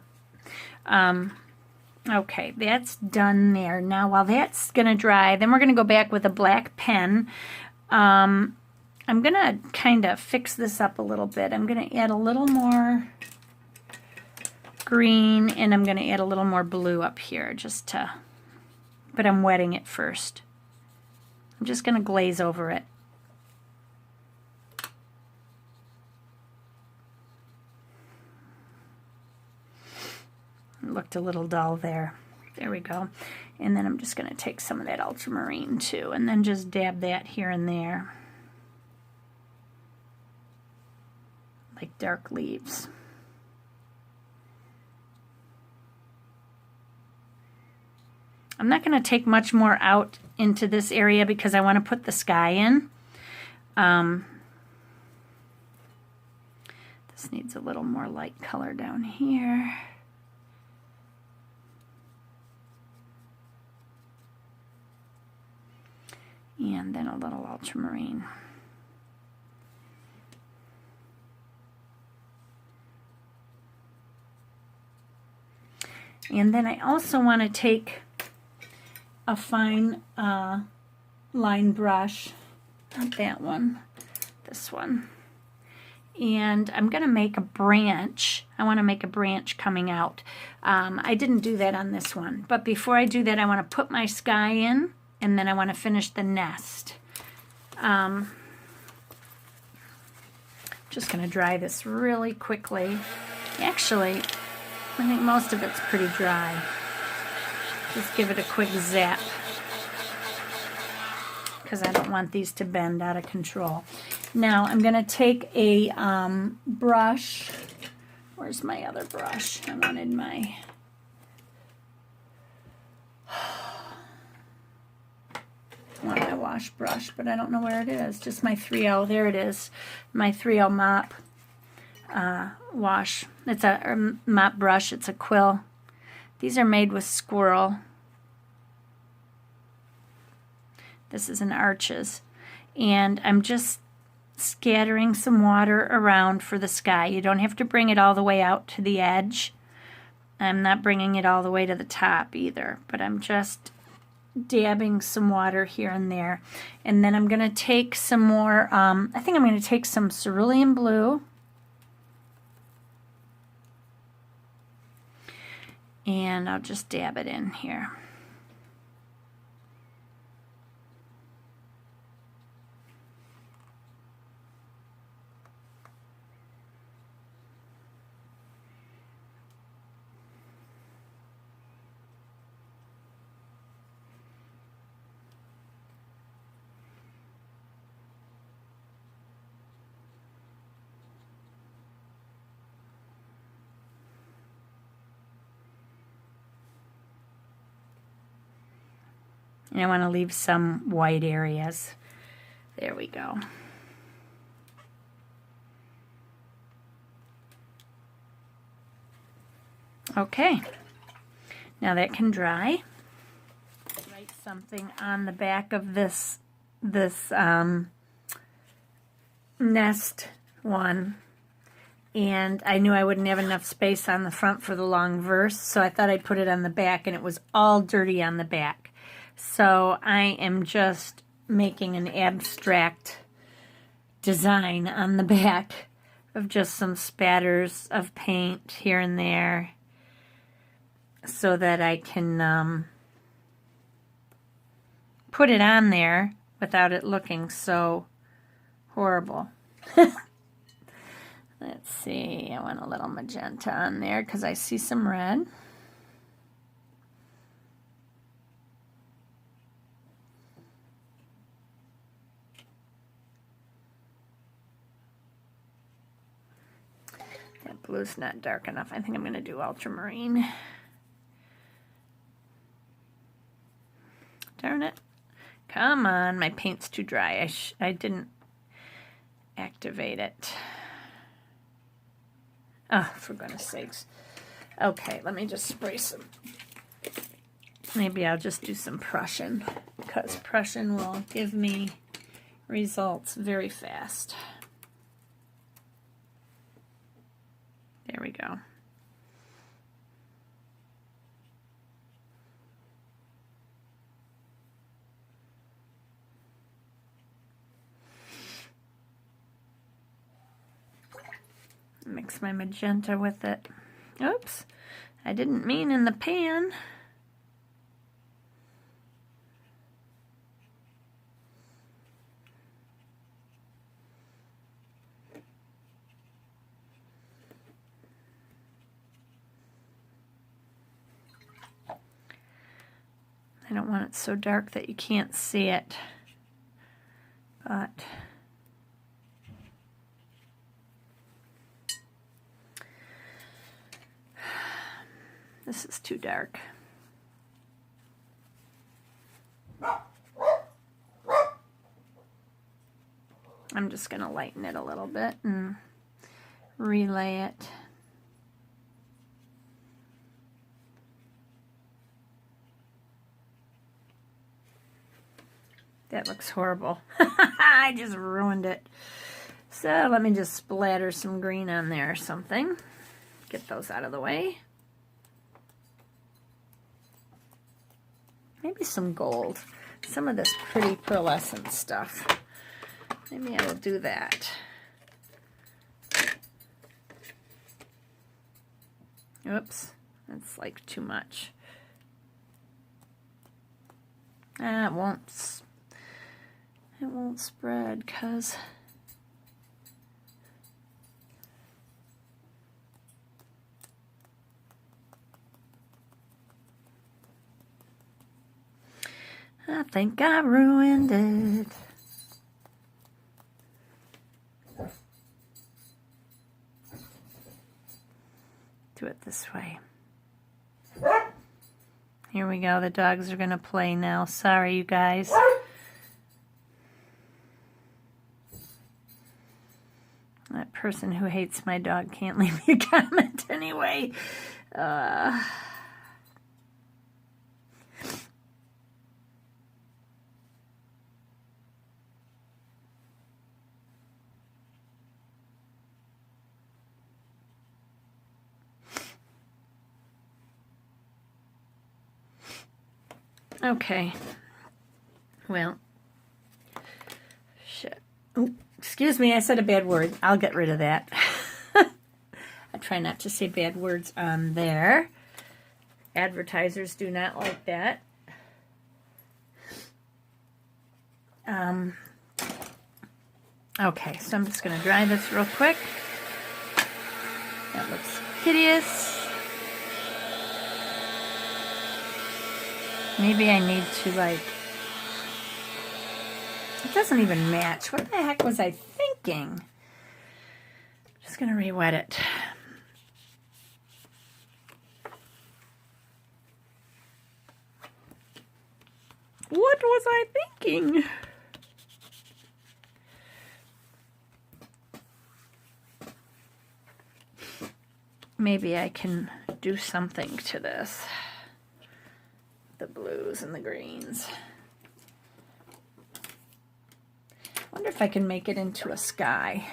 okay, that's done there. Now, while that's going to dry, then we're going to go back with a black pen. I'm going to kind of fix this up a little bit. I'm going to add a little more green, and I'm going to add a little more blue up here just to, but I'm wetting it first. I'm just going to glaze over it. It looked a little dull there. There we go. And then I'm just going to take some of that ultramarine too, and then just dab that here and there. like dark leaves. I'm not going to take much more out into this area because I want to put the sky in. This needs a little more light color down here. And then a little ultramarine. And then I also want to take a fine line brush, not that one, this one. And I'm going to make a branch. I want to make a branch coming out. I didn't do that on this one. But before I do that, I want to put my sky in, and then I want to finish the nest. Just going to dry this really quickly. Actually, I think most of it's pretty dry. Just give it a quick zap because I don't want these to bend out of control. Now I'm going to take a brush. Where's my other brush? I wanted my... wash brush, but I don't know where it is. Just my 3L. There it is. My 3L mop wash. It's a mop brush. It's a quill. These are made with squirrel. This is an Arches. And I'm just scattering some water around for the sky. You don't have to bring it all the way out to the edge. I'm not bringing it all the way to the top either, but I'm just dabbing some water here and there. And then I'm going to take some more, I think I'm going to take some cerulean blue. And I'll just dab it in here. And I want to leave some white areas. There we go. Okay. Now that can dry. Write something on the back of this nest one. And I knew I wouldn't have enough space on the front for the long verse, so I thought I'd put it on the back, and it was all dirty on the back. So I am just making an abstract design on the back of just some spatters of paint here and there so that I can put it on there without it looking so horrible. Let's see, I want a little magenta on there because I see some red. That blue's not dark enough. I think I'm going to do ultramarine. Darn it. Come on, my paint's too dry. I didn't activate it. Oh, for goodness sakes. Okay, let me just spray some. Maybe I'll just do some Prussian, because Prussian will give me results very fast. There we go. Mix my magenta with it. Oops, I didn't mean in the pan. I don't want it so dark that you can't see it, but This is too dark. I'm just going to lighten it a little bit and relay it. That looks horrible. I just ruined it. So let me just splatter some green on there or something. Get those out of the way. Maybe some gold. Some of this pretty pearlescent stuff. Maybe I will do that. Oops, that's like too much. It won't spread because I think I ruined it. Do it this way. Here we go. The dogs are going to play now. Sorry, you guys. That person who hates my dog can't leave me a comment anyway. Okay. Well, shit. Ooh, excuse me, I said a bad word. I'll get rid of that. I try not to say bad words on there. Advertisers do not like that. Okay, so I'm just going to dry this real quick. That looks hideous. Maybe I need to, like, it doesn't even match. What the heck was I thinking? Just going to re-wet it. What was I thinking? Maybe I can do something to this. The blues and the greens. I wonder if I can make it into a sky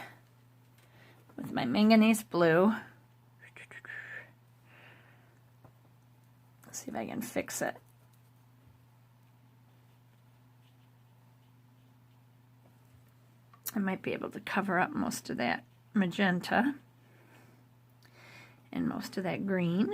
with my manganese blue. Let's see if I can fix it. I might be able to cover up most of that magenta and most of that green.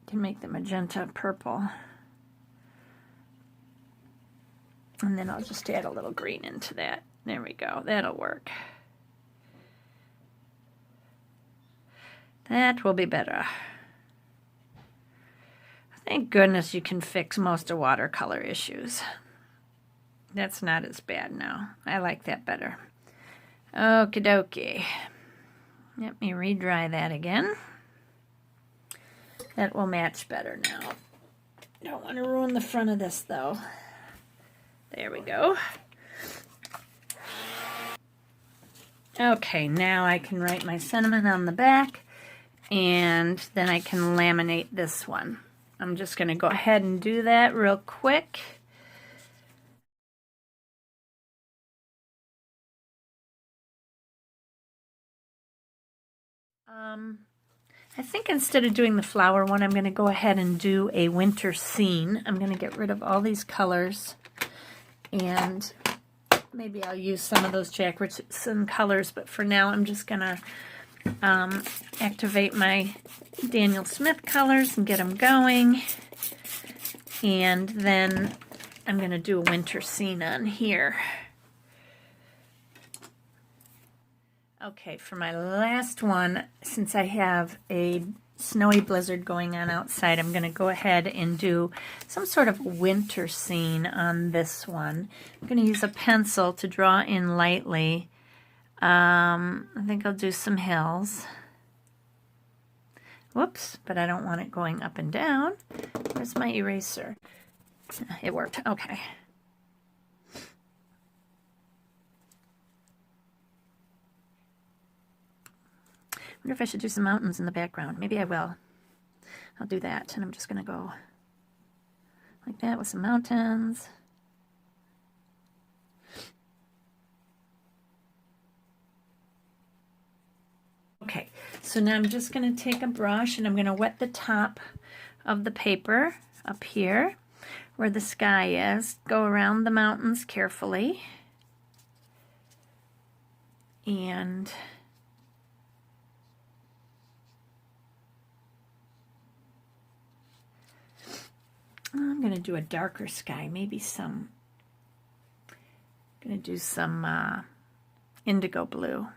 Can make the magenta purple. And then I'll just add a little green into that. There we go. That'll work. That will be better. Thank goodness you can fix most of watercolor issues. That's not as bad now. I like that better. Okie dokie. Let me re-dry that again. That will match better now. Don't want to ruin the front of this though. There we go. Okay, now I can write my sentiment on the back and then I can laminate this one. I'm just going to go ahead and do that real quick. I think instead of doing the flower one, I'm going to go ahead and do a winter scene. I'm going to get rid of all these colors, and maybe I'll use some of those Jack Richeson colors, but for now I'm just going to activate my Daniel Smith colors and get them going, and then I'm going to do a winter scene on here. Okay, for my last one, since I have a snowy blizzard going on outside, I'm going to go ahead and do some sort of winter scene on this one. I'm going to use a pencil to draw in lightly. I think I'll do some hills. Whoops, but I don't want it going up and down. Where's my eraser? It worked. Okay. I wonder if I should do some mountains in the background. Maybe I will. I'll do that, and I'm just going to go like that with some mountains. Okay, so now I'm just going to take a brush and I'm going to wet the top of the paper up here where the sky is. Go around the mountains carefully. And I'm going to do a darker sky, maybe some, I'm going to do some indigo blue.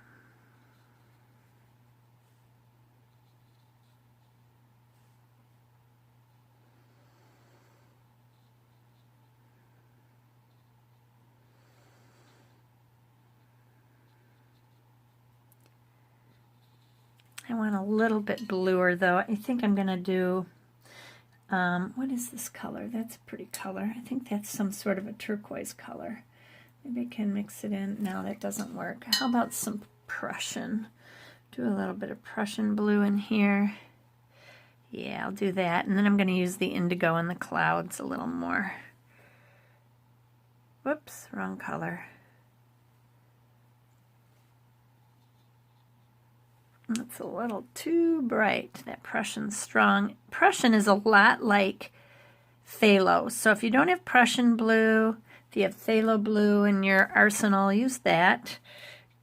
I want a little bit bluer though. I think I'm going to do what is this color? That's a pretty color. I think that's some sort of a turquoise color. Maybe I can mix it in. No, that doesn't work. How about some Prussian? Do a little bit of Prussian blue in here. Yeah, I'll do that. And then I'm going to use the indigo in the clouds a little more. Whoops, wrong color. It's a little too bright, that Prussian's strong. Prussian is a lot like phthalo. So if you don't have Prussian blue, if you have phthalo blue in your arsenal, use that,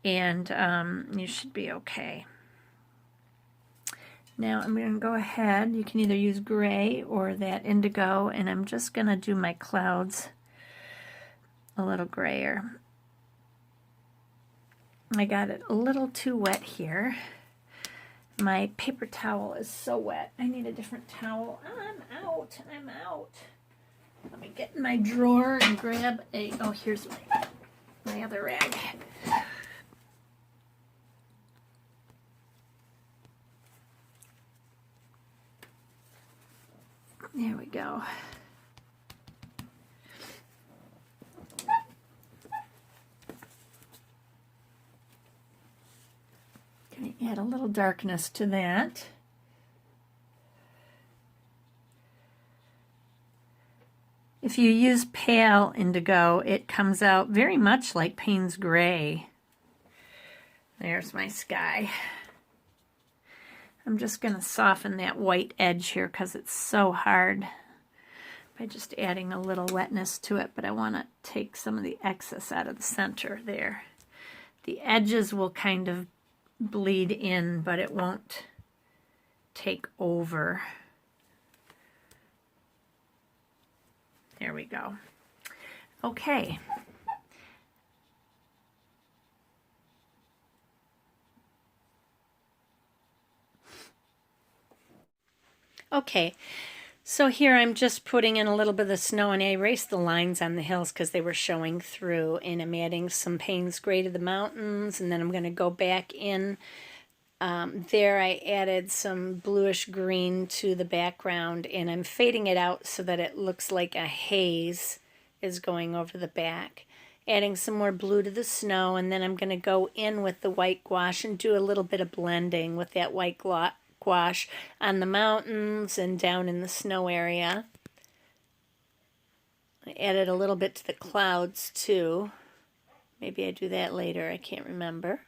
and you should be okay. Now I'm going to go ahead. You can either use gray or that indigo, and I'm just going to do my clouds a little grayer. I got it a little too wet here. My paper towel is so wet. I need a different towel. I'm out. I'm out. Let me get in my drawer and grab a, oh, here's my other rag. There we go. Going to add a little darkness to that. If you use pale indigo, it comes out very much like Payne's Gray. There's my sky. I'm just going to soften that white edge here because it's so hard by just adding a little wetness to it, but I want to take some of the excess out of the center there. The edges will kind of bleed in, but it won't take over. There we go. Okay. Okay, so here I'm just putting in a little bit of the snow, and I erased the lines on the hills because they were showing through, and I'm adding some Payne's Gray to the mountains, and then I'm going to go back in. There I added some bluish green to the background, and I'm fading it out so that it looks like a haze is going over the back. Adding some more blue to the snow, and then I'm going to go in with the white gouache and do a little bit of blending with that white gouache on the mountains and down in the snow area. I added a little bit to the clouds too. Maybe I do that later, I can't remember.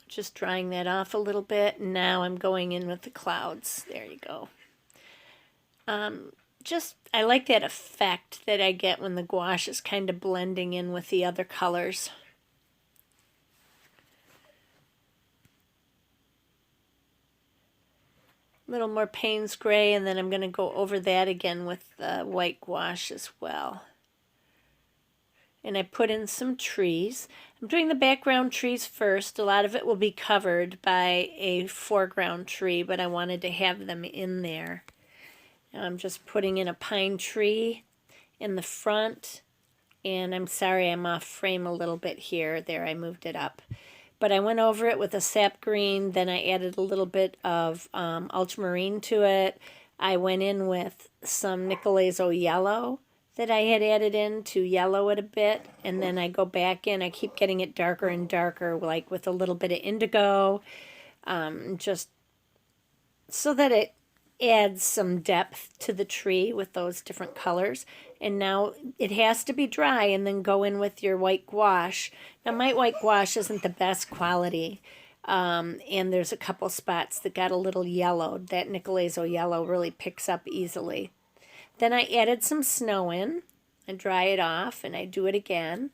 Just drying that off a little bit. Now I'm going in with the clouds. There you go. I like that effect that I get when the gouache is kind of blending in with the other colors. A little more Payne's Gray, and then I'm going to go over that again with the white gouache as well. And I put in some trees. I'm doing the background trees first. A lot of it will be covered by a foreground tree, but I wanted to have them in there. Now I'm just putting in a pine tree in the front, and I'm sorry I'm off frame a little bit here. There, I moved it up. But I went over it with a sap green, then I added a little bit of ultramarine to it. I went in with some Nicolazo yellow that I had added in to yellow it a bit, and then I go back in. I keep getting it darker and darker, like with a little bit of indigo, just so that it adds some depth to the tree with those different colors. And now it has to be dry, and then go in with your white gouache. Now my white gouache isn't the best quality, and there's a couple spots that got a little yellowed. That Nicolazo yellow really picks up easily. Then I added some snow in and dry it off, and I do it again.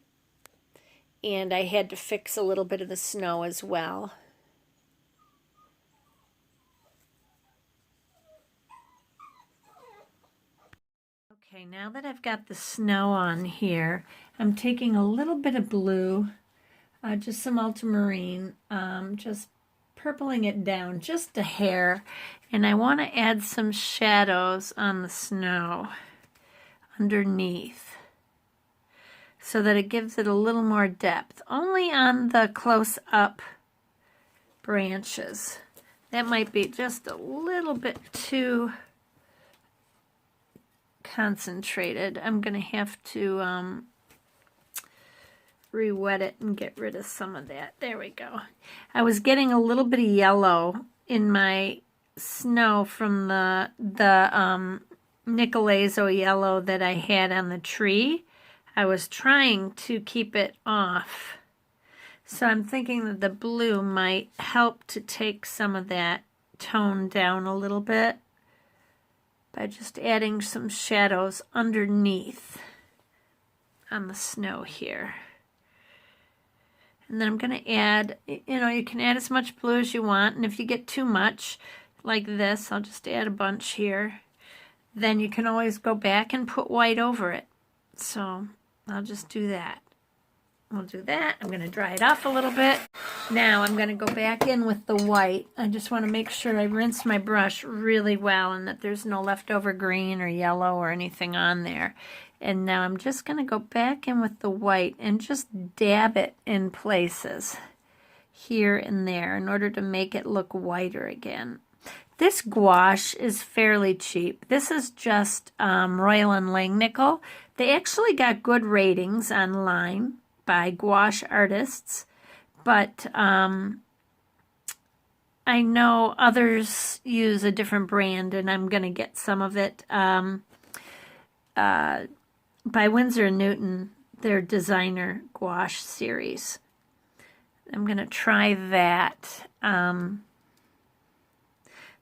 And I had to fix a little bit of the snow as well. Okay, now that I've got the snow on here, I'm taking a little bit of blue, just some ultramarine, just purpling it down just a hair, and I want to add some shadows on the snow underneath so that it gives it a little more depth, only on the close-up branches. That might be just a little bit too concentrated. I'm going to have to re-wet it and get rid of some of that. There we go. I was getting a little bit of yellow in my snow from the Nicolazo yellow that I had on the tree. I was trying to keep it off. So I'm thinking that the blue might help to take some of that tone down a little bit by just adding some shadows underneath on the snow here. And then I'm going to add, you can add as much blue as you want, and if you get too much, like this, I'll just add a bunch here. Then you can always go back and put white over it. So I'll just do that. We'll do that. I'm going to dry it off a little bit. Now I'm going to go back in with the white. I just want to make sure I rinse my brush really well and that there's no leftover green or yellow or anything on there. And now I'm just going to go back in with the white and just dab it in places here and there in order to make it look whiter again. This gouache is fairly cheap. This is just Royal and Langnickel. They actually got good ratings online by gouache artists, but I know others use a different brand, and I'm going to get some of it by Winsor & Newton, their designer gouache series. I'm going to try that.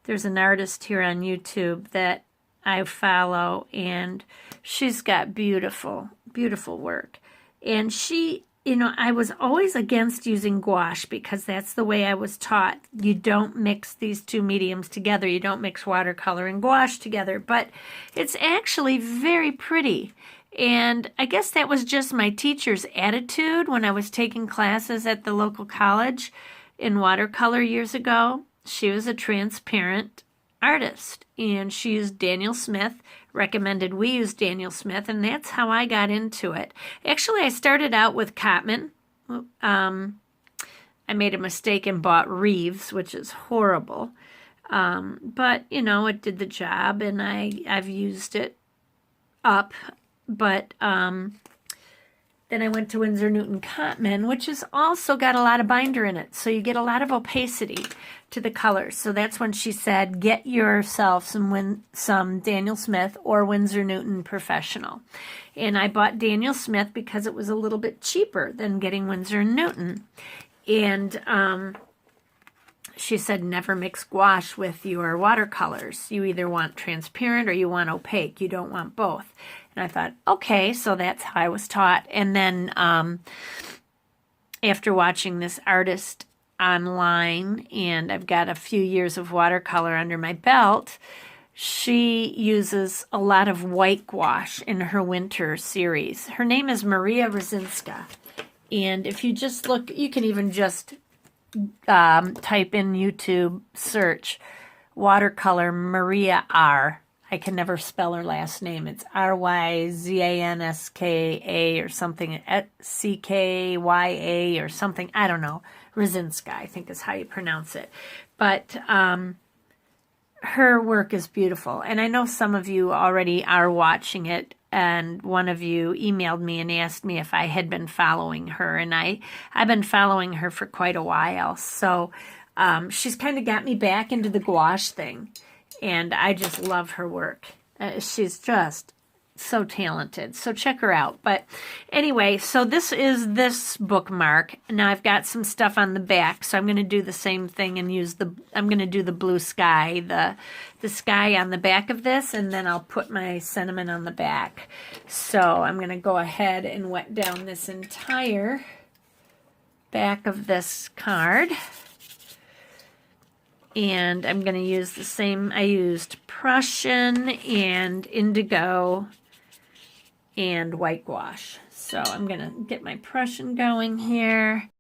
There's an artist here on YouTube that I follow, and she's got beautiful, beautiful work. And she, I was always against using gouache because that's the way I was taught. You don't mix these two mediums together. You don't mix watercolor and gouache together. But it's actually very pretty. And I guess that was just my teacher's attitude when I was taking classes at the local college in watercolor years ago. She was a transparent artist, and she used Daniel Smith, recommended we use Daniel Smith, and that's how I got into it. Actually, I started out with Cotman. I made a mistake and bought Reeves, which is horrible. But, it did the job, and I've used it up. But then I went to Winsor Newton Cotman, which has also got a lot of binder in it. So you get a lot of opacity to the colors. So that's when she said, get yourself some Daniel Smith or Winsor Newton Professional. And I bought Daniel Smith because it was a little bit cheaper than getting Winsor Newton. And she said, never mix gouache with your watercolors. You either want transparent or you want opaque. You don't want both. And I thought, okay, so that's how I was taught. And then after watching this artist online, and I've got a few years of watercolor under my belt, she uses a lot of white gouache in her winter series. Her name is Maria Rzinska, And if you just look, you can even just type in YouTube search watercolor Maria R. I can never spell her last name. It's Ryzanska or something, CKYA or something. I don't know. Richeson, I think is how you pronounce it. But her work is beautiful. And I know some of you already are watching it. And one of you emailed me and asked me if I had been following her. And I've been following her for quite a while. So she's kind of got me back into the gouache thing. And I just love her work. She's just so talented. So check her out. But anyway, so this is this bookmark. Now I've got some stuff on the back. So I'm going to do the same thing and I'm going to do the blue sky, the sky on the back of this. And then I'll put my sentiment on the back. So I'm going to go ahead and wet down this entire back of this card. And I'm going to use the same, I used Prussian and indigo and white gouache. So I'm going to get my Prussian going here.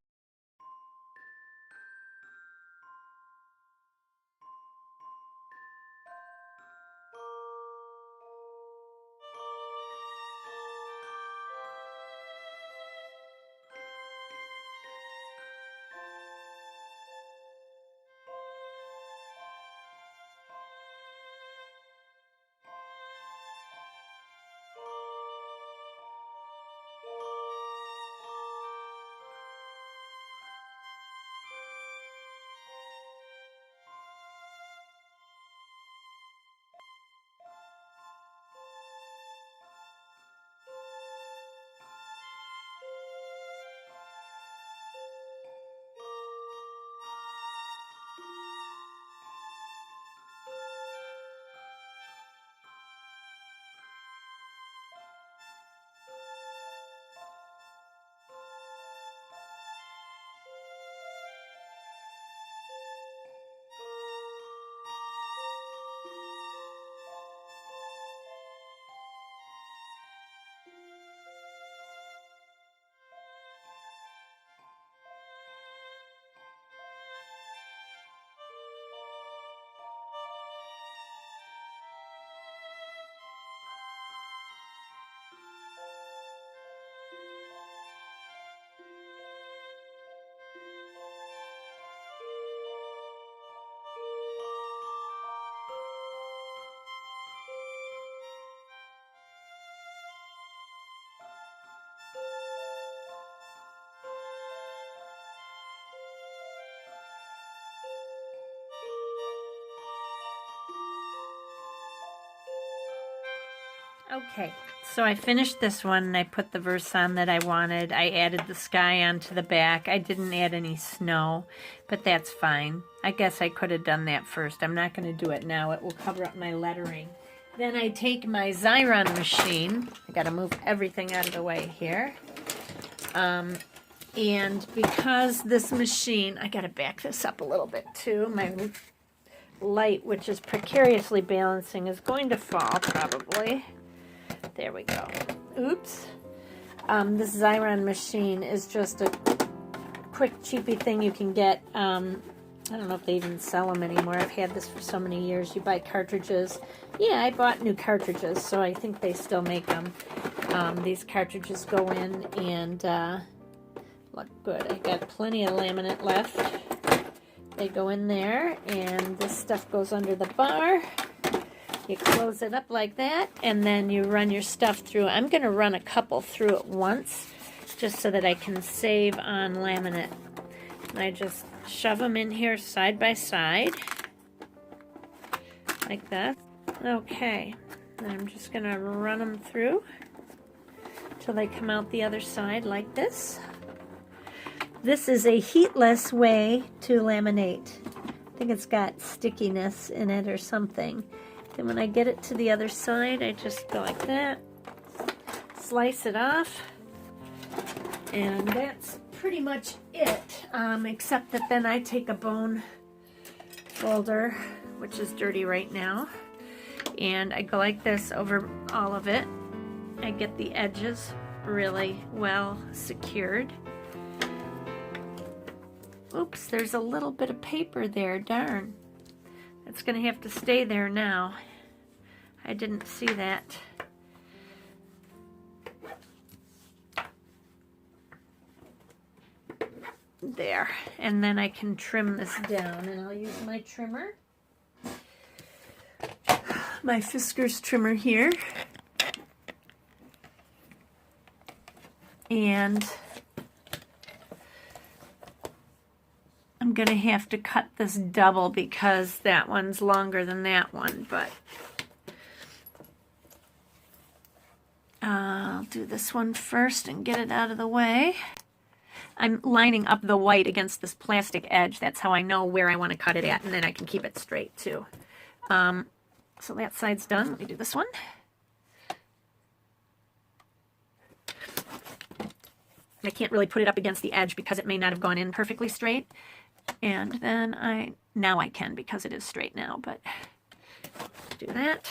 Okay, so I finished this one and I put the verse on that I wanted. I added the sky onto the back. I didn't add any snow, but that's fine. I guess I could have done that first. I'm not going to do it now. It will cover up my lettering. Then I take my Xyron machine. I got to move everything out of the way here. And because this machine, I got to back this up a little bit too. My light, which is precariously balancing, is going to fall probably. There we go. Oops. This Xyron machine is just a quick, cheapy thing you can get. I don't know if they even sell them anymore. I've had this for so many years. You buy cartridges. Yeah, I bought new cartridges, so I think they still make them. These cartridges go in and look good. I got plenty of laminate left. They go in there, and this stuff goes under the bar. You close it up like that, and then you run your stuff through. I'm going to run a couple through at once, just so that I can save on laminate. And I just shove them in here side by side, like that. Okay, and I'm just going to run them through till they come out the other side like this. This is a heatless way to laminate. I think it's got stickiness in it or something. And when I get it to the other side, I just go like that, slice it off, and that's pretty much it, except that then I take a bone folder, which is dirty right now, and I go like this over all of it. I get the edges really well secured, Oops, there's a little bit of paper there, darn. It's going to have to stay there now. I didn't see that. There, and then I can trim this down, and I'll use my trimmer. My Fiskars trimmer here. And I'm going to have to cut this double because that one's longer than that one, but I'll do this one first and get it out of the way. I'm lining up the white against this plastic edge. That's how I know where I want to cut it at, and then I can keep it straight too. So that side's done. Let me do this one. I can't really put it up against the edge because it may not have gone in perfectly straight. And then now I can because it is straight now, but do that.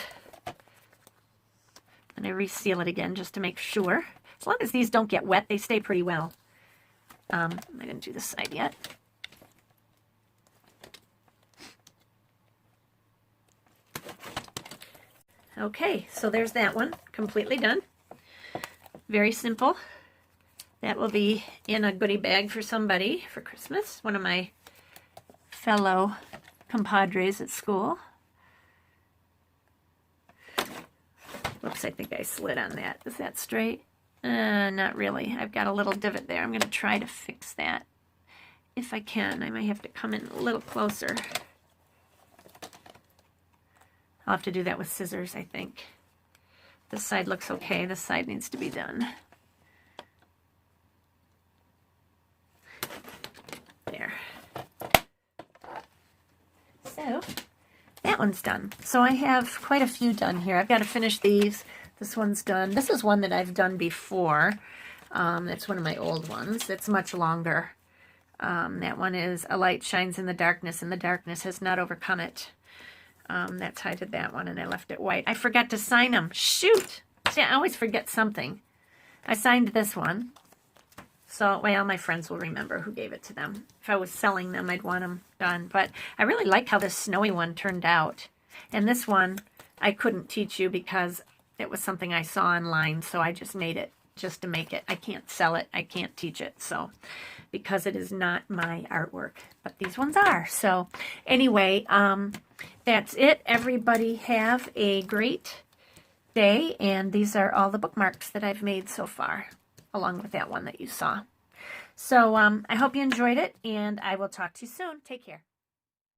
And I reseal it again just to make sure. As long as these don't get wet, they stay pretty well. I didn't do this side yet. Okay, so there's that one, completely done. Very simple. That will be in a goodie bag for somebody for Christmas. One of my fellow compadres at school. Whoops, I think I slid on that. Is that straight? Not really. I've got a little divot there. I'm going to try to fix that if I can. I might have to come in a little closer. I'll have to do that with scissors, I think. This side looks okay. This side needs to be done. There. So, that one's done. So I have quite a few done here. I've got to finish these. This one's done. This is one that I've done before. That's one of my old ones. It's much longer. That one is A Light Shines in the Darkness, and the darkness has not overcome it. That's how I did that one, and I left it white. I forgot to sign them. Shoot! See, I always forget something. I signed this one. So, well, my friends will remember who gave it to them. If I was selling them, I'd want them done. But I really like how this snowy one turned out. And this one, I couldn't teach you because it was something I saw online, so I just made it just to make it. I can't sell it. I can't teach it, so because it is not my artwork. But these ones are. So anyway, that's it. Everybody have a great day, and these are all the bookmarks that I've made so far, along with that one that you saw. So I hope you enjoyed it, and I will talk to you soon. Take care.